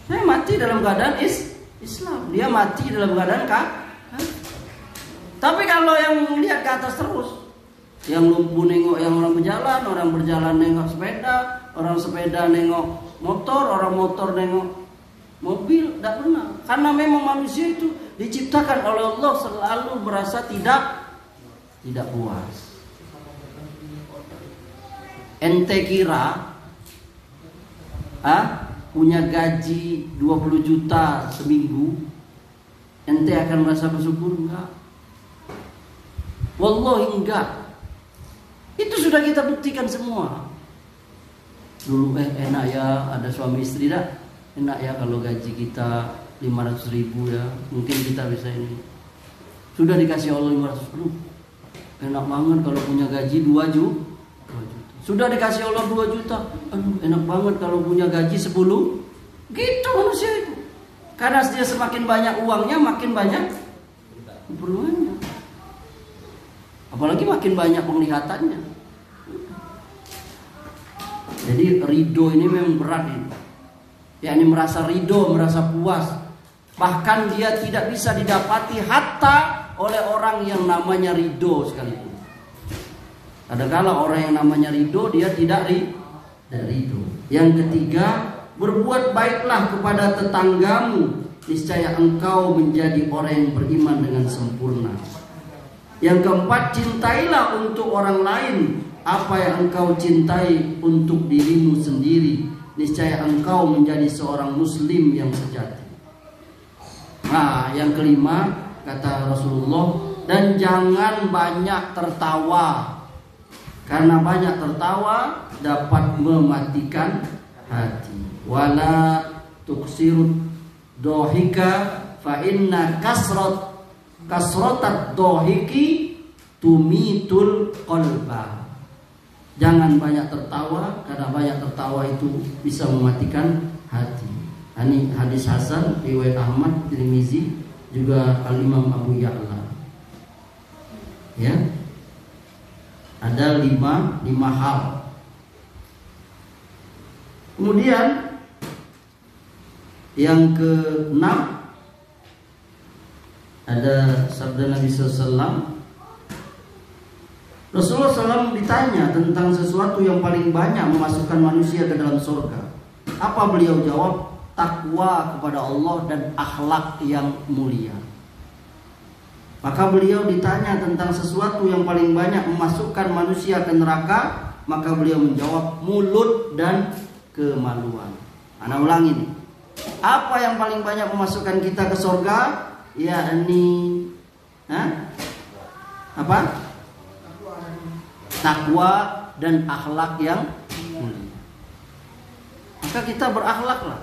Dia mati dalam keadaan Islam. Dia mati dalam keadaan kafir. Tapi kalau yang lihat ke atas terus, yang lumpuh nengok yang orang berjalan nengok sepeda, orang sepeda nengok motor, orang motor nengok mobil, tidak pernah. Karena memang manusia itu diciptakan oleh Allah selalu merasa tidak puas. Ente kira punya gaji 20 juta seminggu, ente akan merasa bersyukur? Enggak. Wallahi enggak. Itu sudah kita buktikan semua. Dulu enak ya ada suami istri dah. Enak ya kalau gaji kita 500 ribu ya, mungkin kita bisa ini. Sudah dikasih Allah 500 ribu. Enak banget kalau punya gaji 2 juta. Sudah dikasih Allah 2 juta. Aduh, enak banget kalau punya gaji 10. Gitu manusia itu. Karena dia semakin banyak uangnya, makin banyak keperluannya. Apalagi makin banyak penglihatannya. Jadi ridho ini memang berat ini. Ya, ini merasa ridho, merasa puas. Bahkan dia tidak bisa didapati hatta oleh orang yang namanya ridho sekalipun. Kadang-kala orang yang namanya ridho dia tidak ridho. Yang ketiga, berbuat baiklah kepada tetanggamu, niscaya engkau menjadi orang yang beriman dengan sempurna. Yang keempat, cintailah untuk orang lain apa yang engkau cintai untuk dirimu sendiri, niscaya engkau menjadi seorang muslim yang sejati. Nah, yang kelima kata Rasulullah, dan jangan banyak tertawa, karena banyak tertawa dapat mematikan hati. Wala tuksirud dohika fa inna kasrotat dohiki tumitul qalba. Jangan banyak tertawa, karena banyak tertawa itu bisa mematikan hati. Ini hadis hasan riwayat Ahmad, Tirmizi, juga Al-Imam Abu Ya'la. Ya. Ada lima hal. Kemudian yang keenam, ada sabda Nabi SAW. Rasulullah SAW ditanya tentang sesuatu yang paling banyak memasukkan manusia ke dalam surga. Apa beliau jawab? Takwa kepada Allah dan akhlak yang mulia. Maka beliau ditanya tentang sesuatu yang paling banyak memasukkan manusia ke neraka, maka beliau menjawab mulut dan kemaluan. Ana ulangi nih. Apa yang paling banyak memasukkan kita ke surga? Yakni apa? Takwa dan akhlak yang mulia. Maka kita berakhlaklah.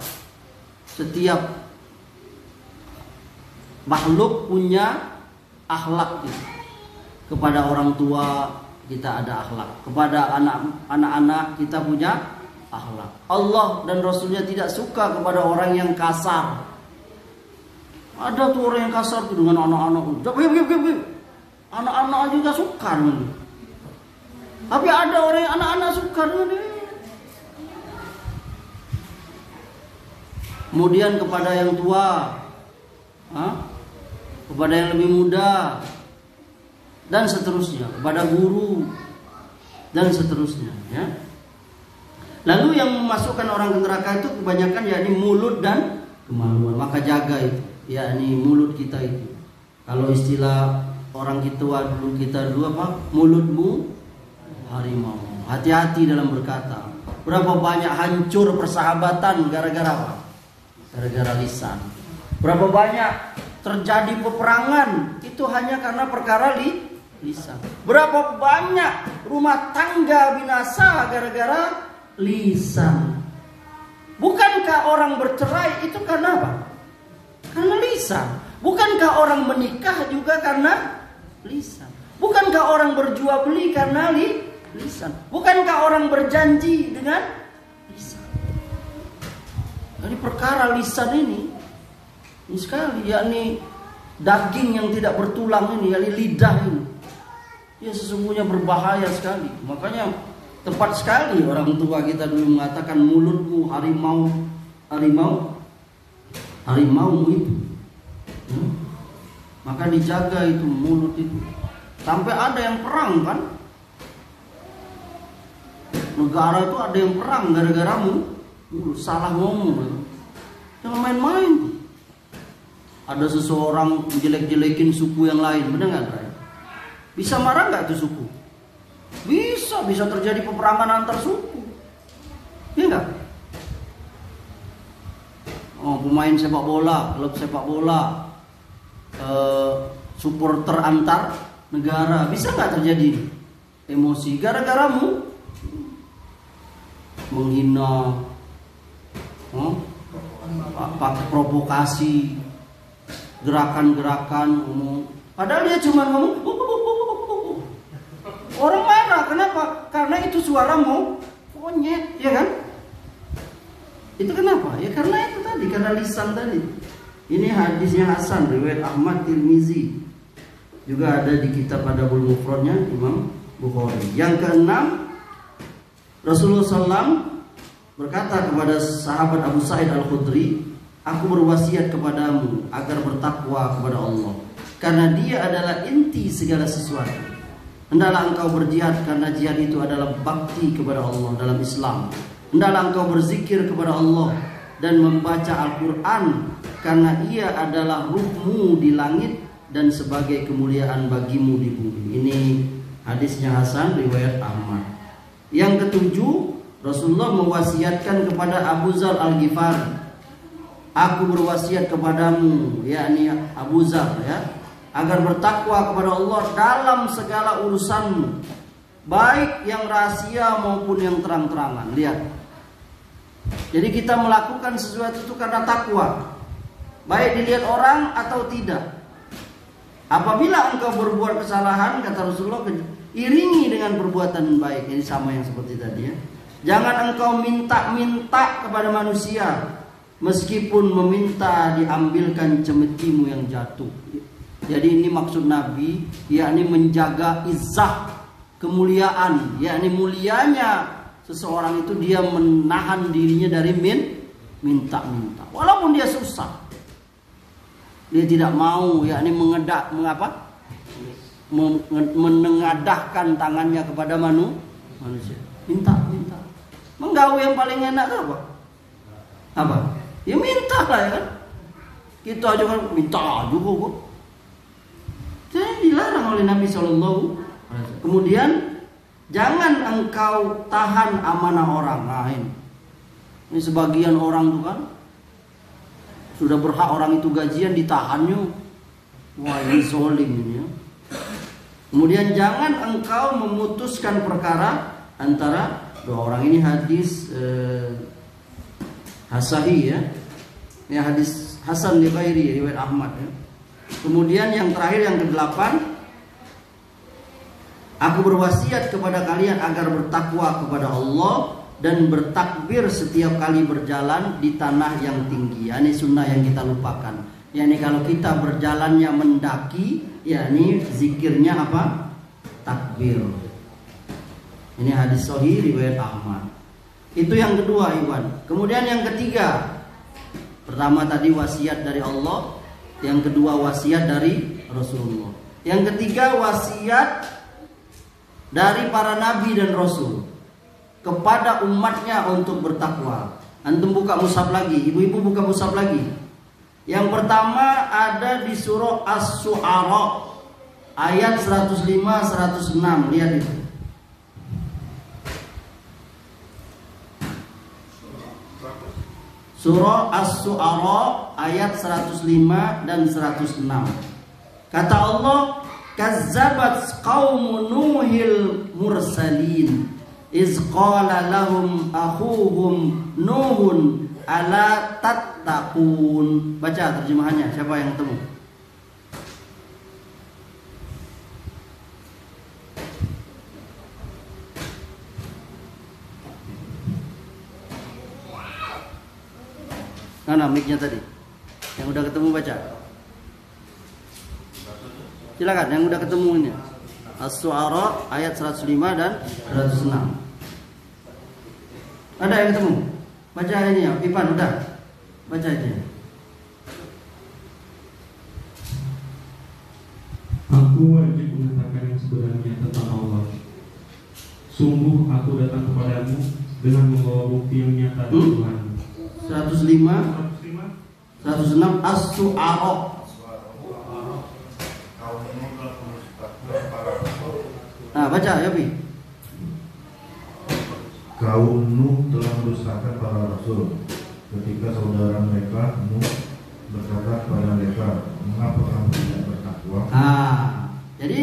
Setiap makhluk punya akhlak gitu. Kepada orang tua kita ada akhlak, kepada anak-anak kita punya akhlak. Allah dan Rasulnya tidak suka kepada orang yang kasar. Ada tuh orang yang kasar tuh dengan anak-anak. Anak-anak juga suka dengan dia. Tapi ada orang yang anak-anak suka dengan dia. Kemudian kepada yang tua, kepada yang lebih muda, dan seterusnya, kepada guru, dan seterusnya. Ya. Lalu yang memasukkan orang ke neraka itu kebanyakan yakni mulut dan kemaluan. Maka jaga itu, yakni mulut kita itu. Kalau istilah orang tua dulu apa? Mulutmu harimau. Hati-hati dalam berkata. Berapa banyak hancur persahabatan gara-gara apa? Gara-gara lisan. Berapa banyak terjadi peperangan itu hanya karena perkara lisan. Berapa banyak rumah tangga binasa gara-gara lisan. Bukankah orang bercerai itu karena apa? Karena lisan. Bukankah orang menikah juga karena lisan? Bukankah orang berjual beli karena lisan? Bukankah orang berjanji dengan lisan? Jadi perkara lisan ini sekali, yakni daging yang tidak bertulang ini, yakni lidah ini, ya sesungguhnya berbahaya sekali. Makanya tepat sekali orang tua kita dulu mengatakan, mulutmu harimau itu. Maka dijaga itu mulut itu. Sampai ada yang perang kan? Negara itu ada yang perang gara-gara mulut salah ngomong. Jangan main-main. Ada seseorang jelek-jelekin suku yang lain, benar nggak? Bisa marah nggak itu suku? Bisa terjadi peperangan antar suku. Iya nggak? Oh, pemain sepak bola, klub sepak bola, supporter antar negara, bisa nggak terjadi emosi gara-garamu menghina, pakai provokasi, gerakan-gerakan, padahal dia cuma ngomong. Orang marah, kenapa? Karena itu suara monyet, ya kan? Itu kenapa? Ya karena itu tadi, karena lisan tadi. Ini hadisnya Hasan, riwayat Ahmad, Tirmizi. Juga ada di kitab Adabul Mufradnya Imam Bukhari. Yang keenam, Rasulullah SAW berkata kepada sahabat Abu Sa'id Al-Khudri, aku berwasiat kepadamu agar bertakwa kepada Allah, karena Dia adalah inti segala sesuatu. Hendaklah engkau berjihad, karena jihad itu adalah bakti kepada Allah dalam Islam. Hendaklah engkau berzikir kepada Allah dan membaca Al-Quran, karena ia adalah ruhmu di langit dan sebagai kemuliaan bagimu di bumi. Ini hadisnya Hasan, riwayat Ahmad. Yang ketujuh, Rasulullah mewasiatkan kepada Abu Dzar Al-Ghifari, aku berwasiat kepadamu, yakni Abu Dzar, ya, agar bertakwa kepada Allah dalam segala urusanmu, baik yang rahasia maupun yang terang-terangan. Lihat, jadi kita melakukan sesuatu itu karena takwa, baik dilihat orang atau tidak. Apabila engkau berbuat kesalahan, kata Rasulullah, iringi dengan perbuatan baik. Ini sama yang seperti tadi, ya. Jangan engkau minta-minta kepada manusia, meskipun meminta diambilkan cemetimu yang jatuh. Jadi ini maksud Nabi, yakni menjaga izzah, kemuliaan, yakni mulianya seseorang itu dia menahan dirinya dari minta-minta, walaupun dia susah. Dia tidak mau, yakni menengadahkan tangannya kepada manusia. Minta. Menggawe yang paling enak itu apa? Ya minta lah, ya kan? Kita aja kan minta juga kok. Jadi dilarang oleh Nabi SAW. Kemudian jangan engkau tahan amanah orang lain. Ini sebagian orang tuh kan sudah berhak orang itu gajian ditahannya. Wah, ini zolim ini, ya. Kemudian jangan engkau memutuskan perkara antara dua orang. Ini hadis Hasahi, ya. Ini hadis Hasan li ghairi, riwayat Ahmad, ya. Kemudian yang terakhir, yang ke-8, aku berwasiat kepada kalian agar bertakwa kepada Allah dan bertakbir setiap kali berjalan di tanah yang tinggi. Ini sunnah yang kita lupakan. Yani kalau kita berjalannya mendaki, yakni zikirnya apa? Takbir. Ini hadis sahih riwayat Ahmad. Itu yang kedua, Iwan. Kemudian yang ketiga, pertama tadi wasiat dari Allah, yang kedua wasiat dari Rasulullah, yang ketiga wasiat dari para nabi dan rasul kepada umatnya untuk bertakwa. Antum buka mushaf lagi, ibu-ibu buka mushaf lagi. Yang pertama ada di surah Asy-Syu'ara ayat 105-106. Lihat itu. Surah Asy-Syu'ara ayat 105 dan 106. Kata Allah, Kazzabat qaumun Nuhil mursalin iz qala lahum akhuhum Nuhun ala tattaqun. Baca terjemahannya, siapa yang ketemu? Mana mic-nya tadi? Yang udah ketemu baca. Silakan yang udah ketemu ini. As-Syu'ara ayat 105 dan 106. Ada yang ketemu? Baca ini ya, Ipan udah. Baca aja. Aku wajib mengatakan yang sebenarnya tentang Allah. Sungguh aku datang kepadamu dengan membawa bukti yang nyata dari Tuhan. 105 106 As-Syu'ara. Nah, baca ya, Pi. Kaum Nuh telah mendustakan para rasul ketika saudara mereka Nuh berkata kepada mereka, mengapa kamu tidak bertakwa? Jadi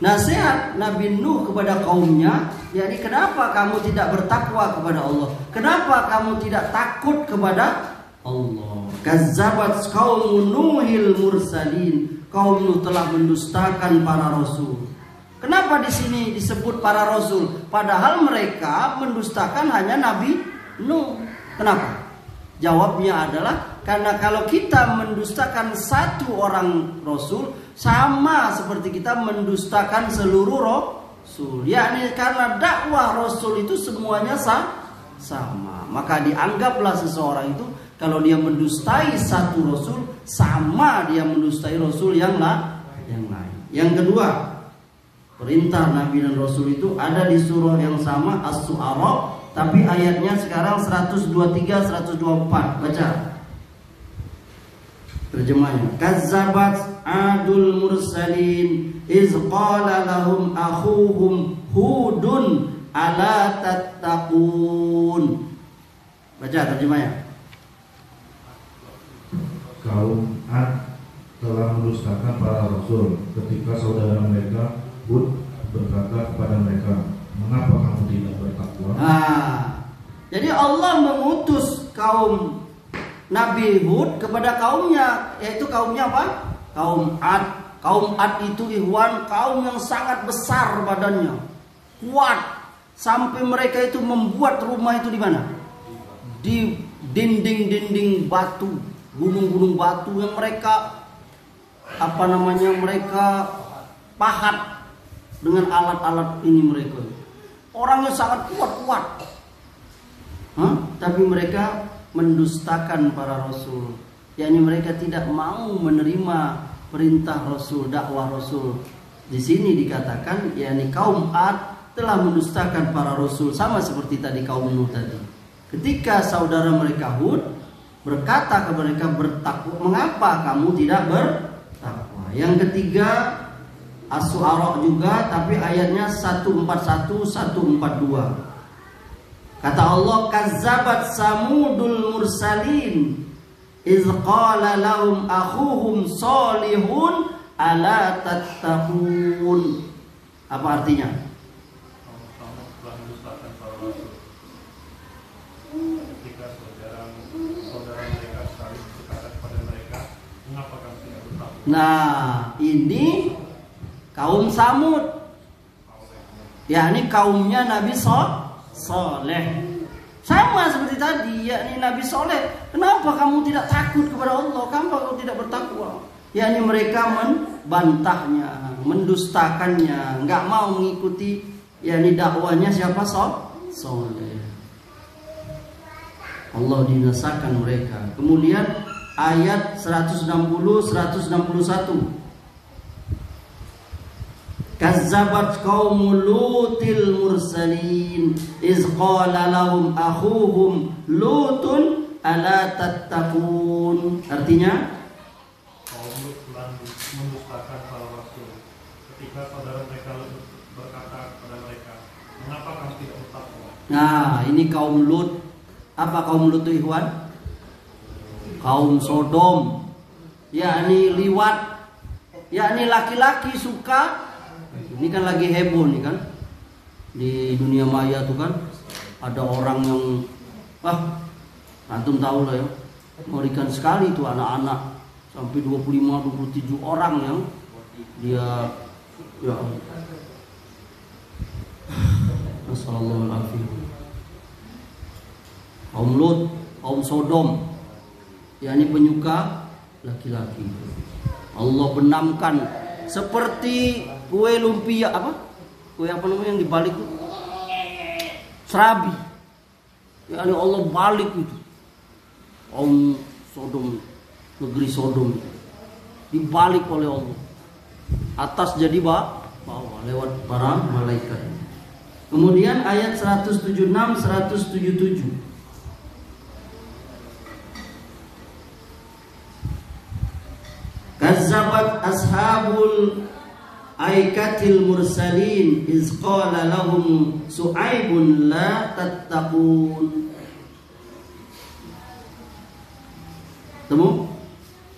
nasihat Nabi Nuh kepada kaumnya, yakni kenapa kamu tidak bertakwa kepada Allah? Kenapa kamu tidak takut kepada Allah? Kazzabat qaumun Nuhil mursalin. Kaum Nuh telah mendustakan para rasul. Kenapa di sini disebut para rasul? Padahal mereka mendustakan hanya Nabi Nuh. Kenapa? Jawabnya adalah karena kalau kita mendustakan satu orang rasul, sama seperti kita mendustakan seluruh rasul. Yakni karena dakwah rasul itu semuanya sama. Maka dianggaplah seseorang itu kalau dia mendustai satu rasul, sama dia mendustai rasul yang lain. Yang kedua, perintah Nabi dan Rasul itu ada di surah yang sama, As-Syu'ara, tapi ayatnya sekarang 123, 124. Baca terjemahnya. Kazzabat adul mursalin iz qala lahum akhuhum Hudun ala tattaqun. Baca terjemahnya. Kaum Ad telah mendustakan para rasul ketika saudara mereka Hud berkata kepada mereka, mengapa kamu tidak bertakwa? Jadi Allah mengutus kaum Nabi Hud kepada kaumnya, yaitu kaumnya apa? Kaum Ad. Kaum Ad itu ikhwan, kaum yang sangat besar badannya, kuat, sampai mereka itu membuat rumah itu di mana? Di dinding-dinding batu, gunung-gunung batu yang mereka mereka pahat dengan alat-alat ini mereka. Orangnya sangat kuat-kuat. Tapi mereka mendustakan para rasul. Yakni mereka tidak mau menerima perintah rasul, dakwah rasul. Di sini dikatakan yakni kaum Ad telah mendustakan para rasul, sama seperti tadi kaum Nuh tadi. Ketika saudara mereka Hud berkata kepada mereka, bertakwa, mengapa kamu tidak bertakwa? Yang ketiga As-Syu'ara juga, tapi ayatnya 141, 142. Kata Allah, kazzabat samudul mursalin iz qala lahum akhuhum salihun ala tattaqun. Apa artinya? Ketika saudara mereka saling berkata kepada mereka, mengapa kamu tidak bertakwa? Nah, ini kaum Samud, yakni kaumnya Nabi Saleh. Sama seperti tadi, yakni Nabi Saleh. Kenapa kamu tidak takut kepada Allah? Kenapa kamu tidak bertakwa? Yakni mereka membantahnya, mendustakannya, nggak mau mengikuti yakni dakwahnya siapa? Saleh. Allah dinasakan mereka. Kemudian ayat 160, 161. Kazzabat qaumul Lutil mursalin iz qala lahum akhuhum Lutun ala tattaqun. Artinya kaum Lut telah mendustakan para rasul ketika saudara mereka berkata kepada mereka, mengapa kamu tidak bertakwa? Nah, ini kaum Lut. Apa kaum Lut itu, ikhwan? Kaum Sodom, yakni liwat. yakni laki-laki suka. Ini kan lagi heboh nih kan di dunia maya tuh kan, ada orang yang antum tahu lah ya, mengerikan sekali tuh anak-anak sampai 25-27 orang yang dia ya Assalamualaikum. Kaum Lut, kaum Sodom, yakni penyuka laki-laki. Allah benamkan seperti kue lumpia kue apa namanya yang dibalik itu? Serabi. Yakni Allah balik itu. Kaum Sodom, negeri Sodom dibalik oleh Allah. Atas jadi bawah lewat para malaikat. Kemudian ayat 176 177. Kazzabat ashabul aikatil mursalin iz qala lahum Su'aibun la tattaqun. Temu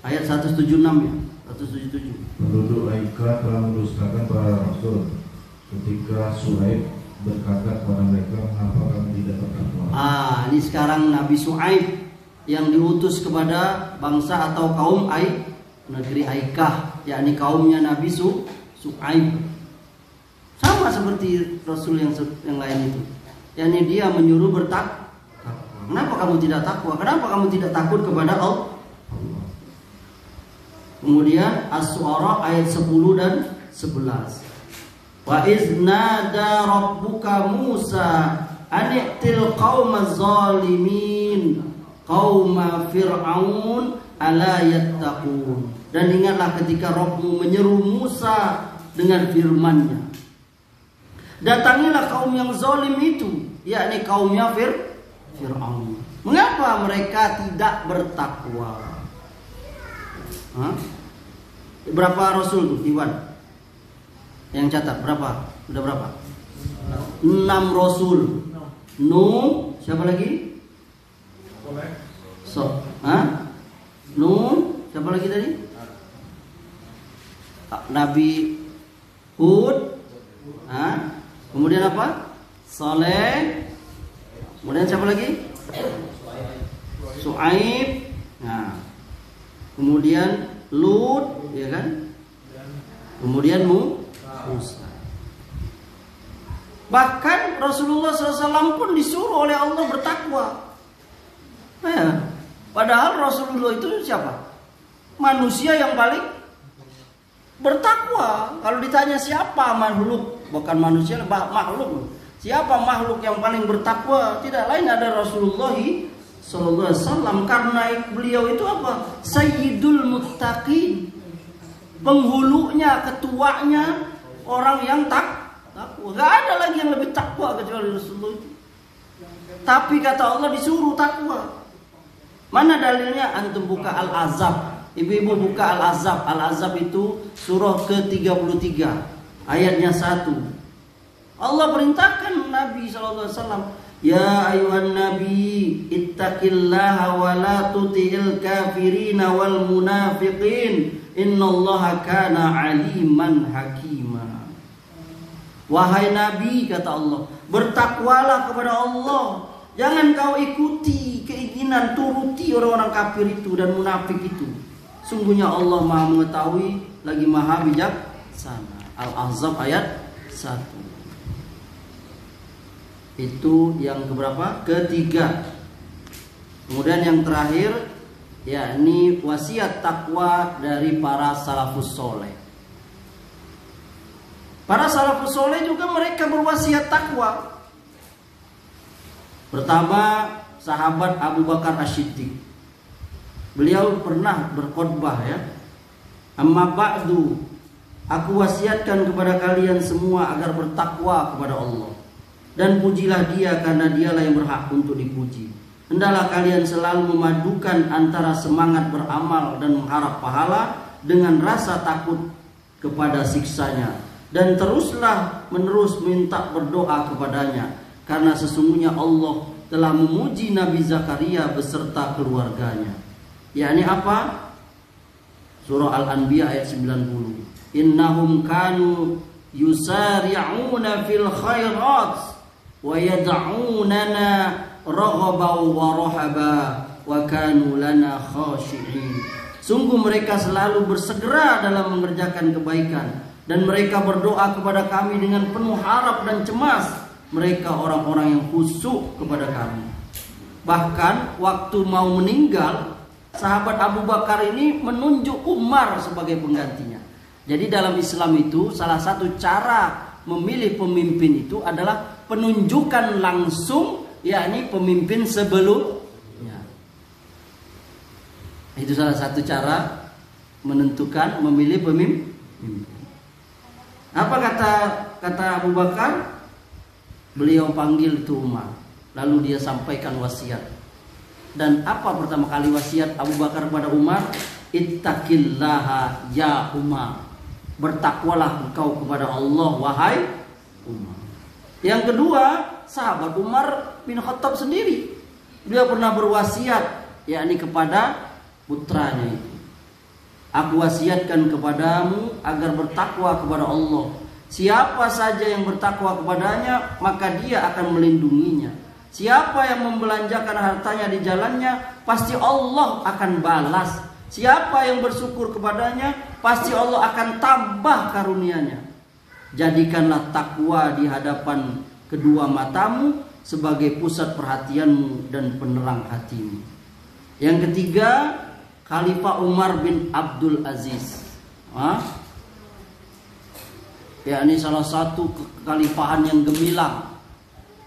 ayat 176 ya, 177. Penduduk Aika telah mendustakan para rasul ketika Su'aib berkata kepada mereka, mengapa kamu tidak bertakwa? Ini sekarang Nabi Su'aib yang diutus kepada bangsa atau kaum negeri Aikah, yakni kaumnya Nabi Su'aib. Sama seperti Rasul yang lain itu, yakni dia menyuruh bertakwa. Kenapa kamu tidak takwa? Kenapa kamu tidak takut kepada Allah? Kemudian As-Su'ara ayat 10 dan 11. Wa iznada rabbuka Musa ani'til qaumaz zalimin qauma fir'aun ala yattaqun. Dan ingatlah ketika Rabbmu menyeru Musa dengan firman-Nya, datangilah kaum yang zalim itu, yakni kaumnya Fir'aun. Mengapa mereka tidak bertakwa? Berapa rasul tuh Iwan? Yang catat berapa? Udah berapa? 6 rasul. Nuh, siapa lagi? Nuh, siapa lagi tadi? Nabi Hud. Kemudian apa? Saleh. Kemudian siapa lagi? Su'aib. Kemudian Lut, ya kan? Kemudian Musa. Bahkan Rasulullah SAW pun disuruh oleh Allah bertakwa. Padahal Rasulullah itu siapa? Manusia yang paling bertakwa. Kalau ditanya siapa makhluk, bukan manusia, makhluk. Siapa makhluk yang paling bertakwa? Tidak lain ada Rasulullah Sallallahu Alaihi Wasallam, karena beliau itu apa? Sayyidul Muttaqin, penghulunya, ketuanya orang yang takwa. Gak ada lagi yang lebih takwa kecuali Rasulullah itu. Tapi kata Allah disuruh takwa. Mana dalilnya? Antum buka Al-Ahzab. Ibu-ibu buka Al-Ahzab. Al-Ahzab itu surah ke-33 ayatnya 1. Allah perintahkan Nabi SAW, ya ayuhan nabi ittaqillaha wa la tuti'il kafirina wal munafiqin innallaha kana aliman hakima. Wahai Nabi, kata Allah, bertakwalah kepada Allah. Jangan kau ikuti keinginan, turuti orang-orang kafir itu dan munafik itu. Sungguhnya Allah Maha mengetahui lagi Maha bijaksana. Al-Ahzab ayat 1. Itu yang keberapa? Ketiga. Kemudian yang terakhir, yakni wasiat takwa dari para salafus soleh. Para salafus soleh juga mereka berwasiat takwa. Pertama, sahabat Abu Bakar As-Siddiq. Beliau pernah berkhutbah ya. Amma ba'du, aku wasiatkan kepada kalian semua agar bertakwa kepada Allah. Dan pujilah Dia karena Dialah yang berhak untuk dipuji. Hendaklah kalian selalu memadukan antara semangat beramal dan mengharap pahala dengan rasa takut kepada siksanya. Dan teruslah menerus minta berdoa kepadanya, karena sesungguhnya Allah telah memuji Nabi Zakaria beserta keluarganya. Yakni apa? Surah Al-Anbiya ayat 90. Innahum kanu yusari'una fil khairat wa yad'unana raghaban wa rahaba wa kanu lana khashi'in. Sungguh mereka selalu bersegera dalam mengerjakan kebaikan dan mereka berdoa kepada kami dengan penuh harap dan cemas. Mereka orang-orang yang khusyuk kepada kami. Bahkan waktu mau meninggal, sahabat Abu Bakar ini menunjuk Umar sebagai penggantinya. Jadi dalam Islam itu salah satu cara memilih pemimpin itu adalah penunjukan langsung, yakni pemimpin sebelumnya. Itu salah satu cara menentukan memilih pemimpin. Apa kata Abu Bakar? Beliau panggil itu Umar, lalu dia sampaikan wasiat. Dan apa pertama kali wasiat Abu Bakar kepada Umar? Ittaqillaha ya Umar. Bertakwalah engkau kepada Allah wahai Umar. Yang kedua, sahabat Umar bin Khattab sendiri. Dia pernah berwasiat, yakni kepada putranya itu. Aku wasiatkan kepadamu agar bertakwa kepada Allah. Siapa saja yang bertakwa kepadanya, maka dia akan melindunginya. Siapa yang membelanjakan hartanya di jalannya, pasti Allah akan balas. Siapa yang bersyukur kepadanya, pasti Allah akan tambah karunia-Nya. Jadikanlah takwa di hadapan kedua matamu sebagai pusat perhatianmu dan penerang hatimu. Yang ketiga, Khalifah Umar bin Abdul Aziz. Yakni salah satu kekhalifahan yang gemilang.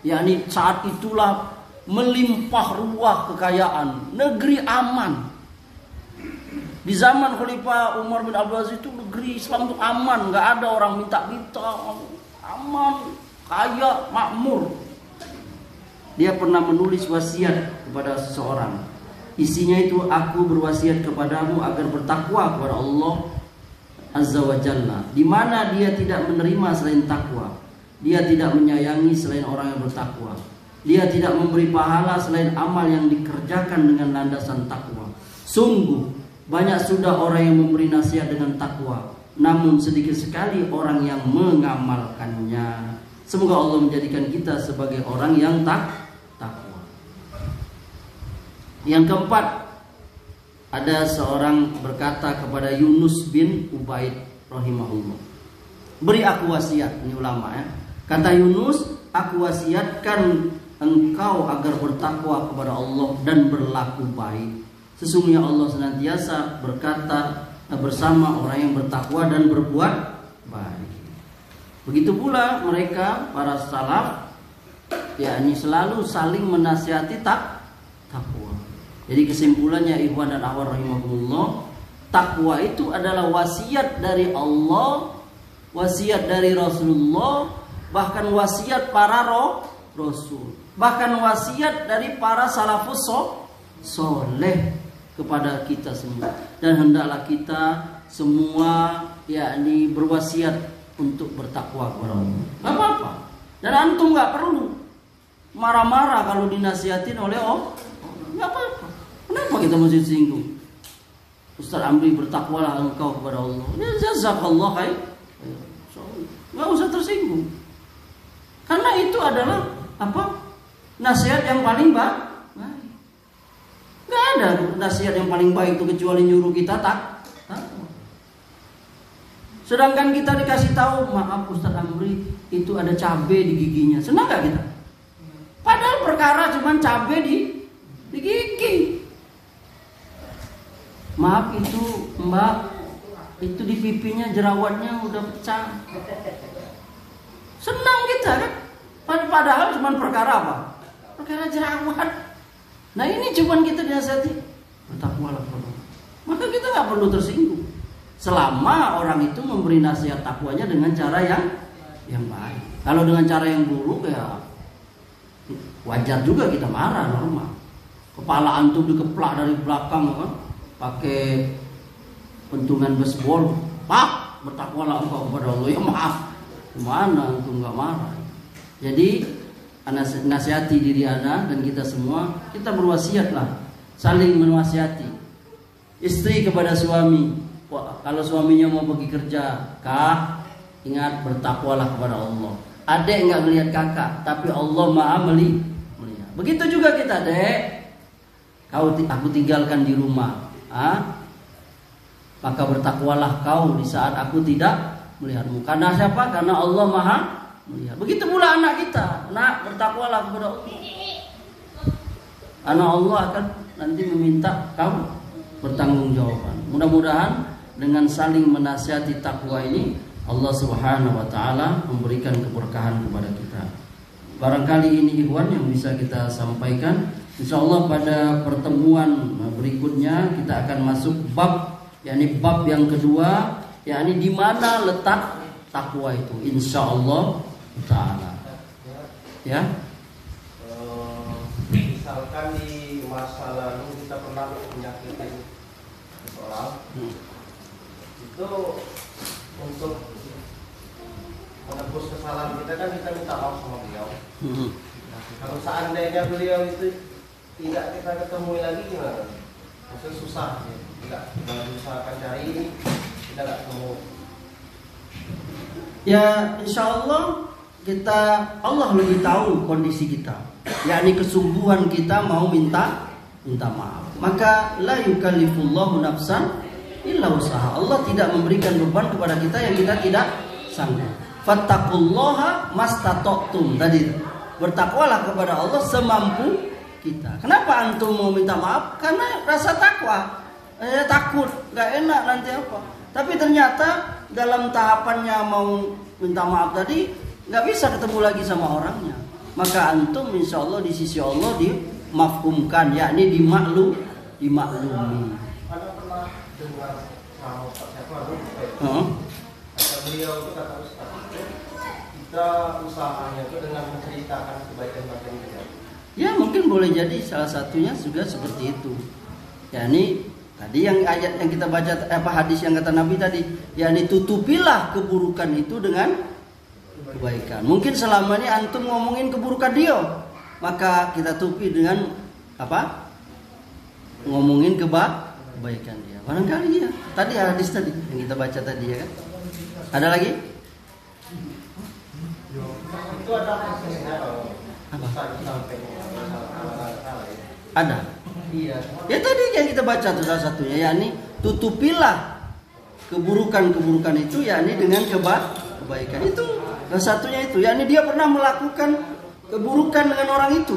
Yakni saat itulah melimpah ruah kekayaan, negeri aman. Di zaman Khalifah Umar bin Abdul Aziz itu negeri Islam itu aman, nggak ada orang minta-minta, aman, kaya, makmur. Dia pernah menulis wasiat kepada seseorang. Isinya itu, aku berwasiat kepadamu agar bertakwa kepada Allah Azza wa Jalla. Di mana dia tidak menerima selain takwa. Dia tidak menyayangi selain orang yang bertakwa. Dia tidak memberi pahala selain amal yang dikerjakan dengan landasan takwa. Sungguh banyak sudah orang yang memberi nasihat dengan takwa, namun sedikit sekali orang yang mengamalkannya. Semoga Allah menjadikan kita sebagai orang yang takwa. Yang keempat, ada seorang berkata kepada Yunus bin Ubaid rahimahullah, beri aku wasiat. Ini ulama ya. Kata Yunus, aku wasiatkan engkau agar bertakwa kepada Allah dan berlaku baik. Sesungguhnya Allah senantiasa berkata bersama orang yang bertakwa dan berbuat baik. Begitu pula mereka para salaf, yakni selalu saling menasihati takwa. Jadi kesimpulannya ikhwan dan akhwat rahimahumullah, takwa itu adalah wasiat dari Allah, wasiat dari Rasulullah, bahkan wasiat para rasul, bahkan wasiat dari para salafus soleh kepada kita semua. Dan hendaklah kita semua yakni berwasiat untuk bertakwa kepada Allah. Gak apa-apa. Dan antum gak perlu marah-marah kalau dinasihatin oleh Allah. Gak apa-apa. Kenapa kita mesti singgung? Ustaz Amri, bertakwalah engkau kepada Allah. Ya jazakallah khair. Gak usah tersinggung. Karena itu adalah apa? Nasihat yang paling baik. Gak ada nasihat yang paling baik itu kecuali nyuruh kita takwa. Sedangkan kita dikasih tahu, maaf Ustaz Amri, itu ada cabai di giginya. Senang gak kita? Padahal perkara cuma cabai di gigi. Maaf itu Mbak, itu di pipinya jerawatnya udah pecah. Senang kita kan? Padahal cuma perkara apa? Perkara jerawat. Nah ini cuman kita dinasihati, bertakwalah kepada Allah. Maka kita nggak perlu tersinggung. Selama orang itu memberi nasihat takwanya dengan cara yang baik. Kalau dengan cara yang buruk ya wajar juga kita marah, normal. Kepala antum dikeplak dari belakang kan, pakai pentungan baseball, pak, bertakwalah engkau kepada Allah. Ya maaf, gimana antum nggak marah? Jadi nasihati diri ana dan kita semua, kita berwasiatlah, saling menasihati. Istri kepada suami, kalau suaminya mau pergi kerja, Kak, ingat bertakwalah kepada Allah. Adek nggak melihat kakak, tapi Allah Maha melihat. Begitu juga kita, Dek. Aku tinggalkan di rumah, maka bertakwalah kau di saat aku tidak melihatmu. Karena siapa? Karena Allah Maha melihat. Begitu pula anak kita, nak, bertakwalah kepada Allah. Karena Allah akan nanti meminta kau bertanggungjawaban. Mudah-mudahan dengan saling menasihati takwa ini, Allah Subhanahu wa taala memberikan keberkahan kepada kita. Barangkali ini ikhwan yang bisa kita sampaikan. Insyaallah pada pertemuan berikutnya kita akan masuk bab, yakni bab yang kedua, yakni di mana letak takwa itu, insyaallah taala. Ya. Misalkan di masa lalu kita pernah menyakiti seseorang, itu untuk menebus kesalahan kita kan kita minta maaf sama beliau. Kalau seandainya beliau itu tidak kita ketemu lagi gimana? Maksudnya susah, ya. Tidak usahakan cari ini, kita nggak ketemu. Ya, insya Allah kita, Allah lebih tahu kondisi kita, yakni kesungguhan kita mau minta maaf. Maka la yukallifullahu nafsan illa usaha. Allah tidak memberikan beban kepada kita yang kita tidak sanggup. Fattaqullaha mastata'tum. Tadi bertakwalah kepada Allah semampu kita. Kenapa antum mau minta maaf? Karena rasa takwa, takut, nggak enak nanti apa. Tapi ternyata dalam tahapannya mau minta maaf tadi nggak bisa ketemu lagi sama orangnya. Maka antum insya Allah di sisi Allah dimafhumkan, yakni dimaklumi. Karena pernah dengar sama Ustaz siapa kata beliau itu, kata Ustaz, kita usahanya itu dengan menceritakan kebaikan-kebaikan beliau. Ya mungkin boleh jadi salah satunya juga seperti itu. Yakni tadi yang ayat yang kita baca, hadis yang kata Nabi tadi, yakni tutupilah keburukan itu dengan kebaikan. Mungkin selama ini antum ngomongin keburukan dia, maka kita tutupi dengan apa? Ngomongin kebaikan dia. Barangkali ya. Tadi hadis tadi yang kita baca tadi ya kan. Ada lagi? Itu ada prosesnya kalau apa? Sampai Ada. Iya. Ya tadi yang kita baca itu salah satunya, yakni tutupilah keburukan-keburukan itu, yakni dengan kebaikan. Itu salah satunya itu, yakni dia pernah melakukan keburukan dengan orang itu.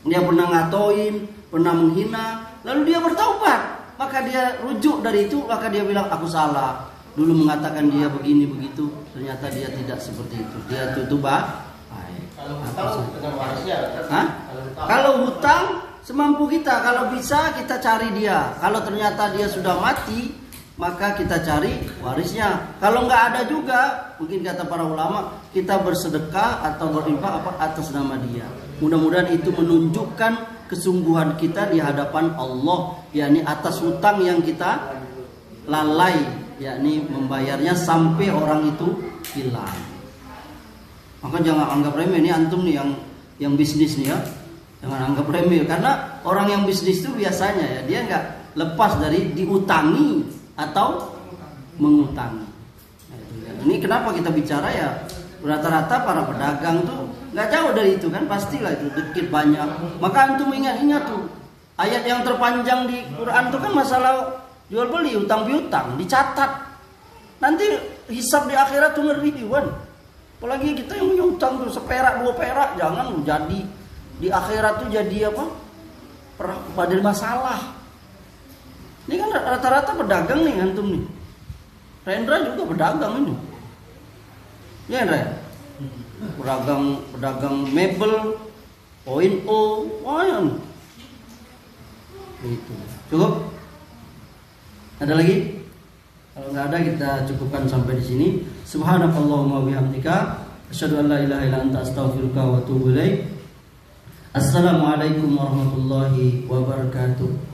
Dia pernah ngatoin, pernah menghina, lalu dia bertaubat. Maka dia rujuk dari itu, maka dia bilang aku salah. Dulu mengatakan dia begini begitu, ternyata dia tidak seperti itu. Dia tutup baik. Kalau hutang dengan warisnya. Kalau hutang semampu kita, kalau bisa kita cari dia. Kalau ternyata dia sudah mati, maka kita cari warisnya. Kalau nggak ada juga, mungkin kata para ulama, kita bersedekah atau berinfak atas nama dia. Mudah-mudahan itu menunjukkan kesungguhan kita di hadapan Allah, yakni atas hutang yang kita lalai, yakni membayarnya sampai orang itu hilang. Maka jangan anggap remeh, ini antum nih yang bisnis nih ya. Jangan anggap remeh, karena orang yang bisnis itu biasanya ya dia nggak lepas dari diutangi atau mengutangi. Nah, itu ya. Ini kenapa kita bicara ya, rata-rata para pedagang tuh nggak jauh dari itu kan, pastilah itu dikit banyak. Maka antum ingat tuh ayat yang terpanjang di Quran itu kan masalah jual beli, utang piutang, dicatat. Nanti hisab di akhirat tuh ngeri kan. Apalagi kita yang punya utang tuh seperak 2 perak, jangan jadi di akhirat tuh jadi apa? Pada masalah. Ini kan rata-rata pedagang nih antum nih. Rendra juga pedagang ini. Ya Rendra. Pedagang mebel, poin O, wah itu. Cukup? Ada lagi? Kalau nggak ada kita cukupkan sampai di sini. Subhanakallahumma bihamdika asyhadu an la ilaha illa anta astaghfiruka wa atubu ilaik. Assalamualaikum warahmatullahi wabarakatuh.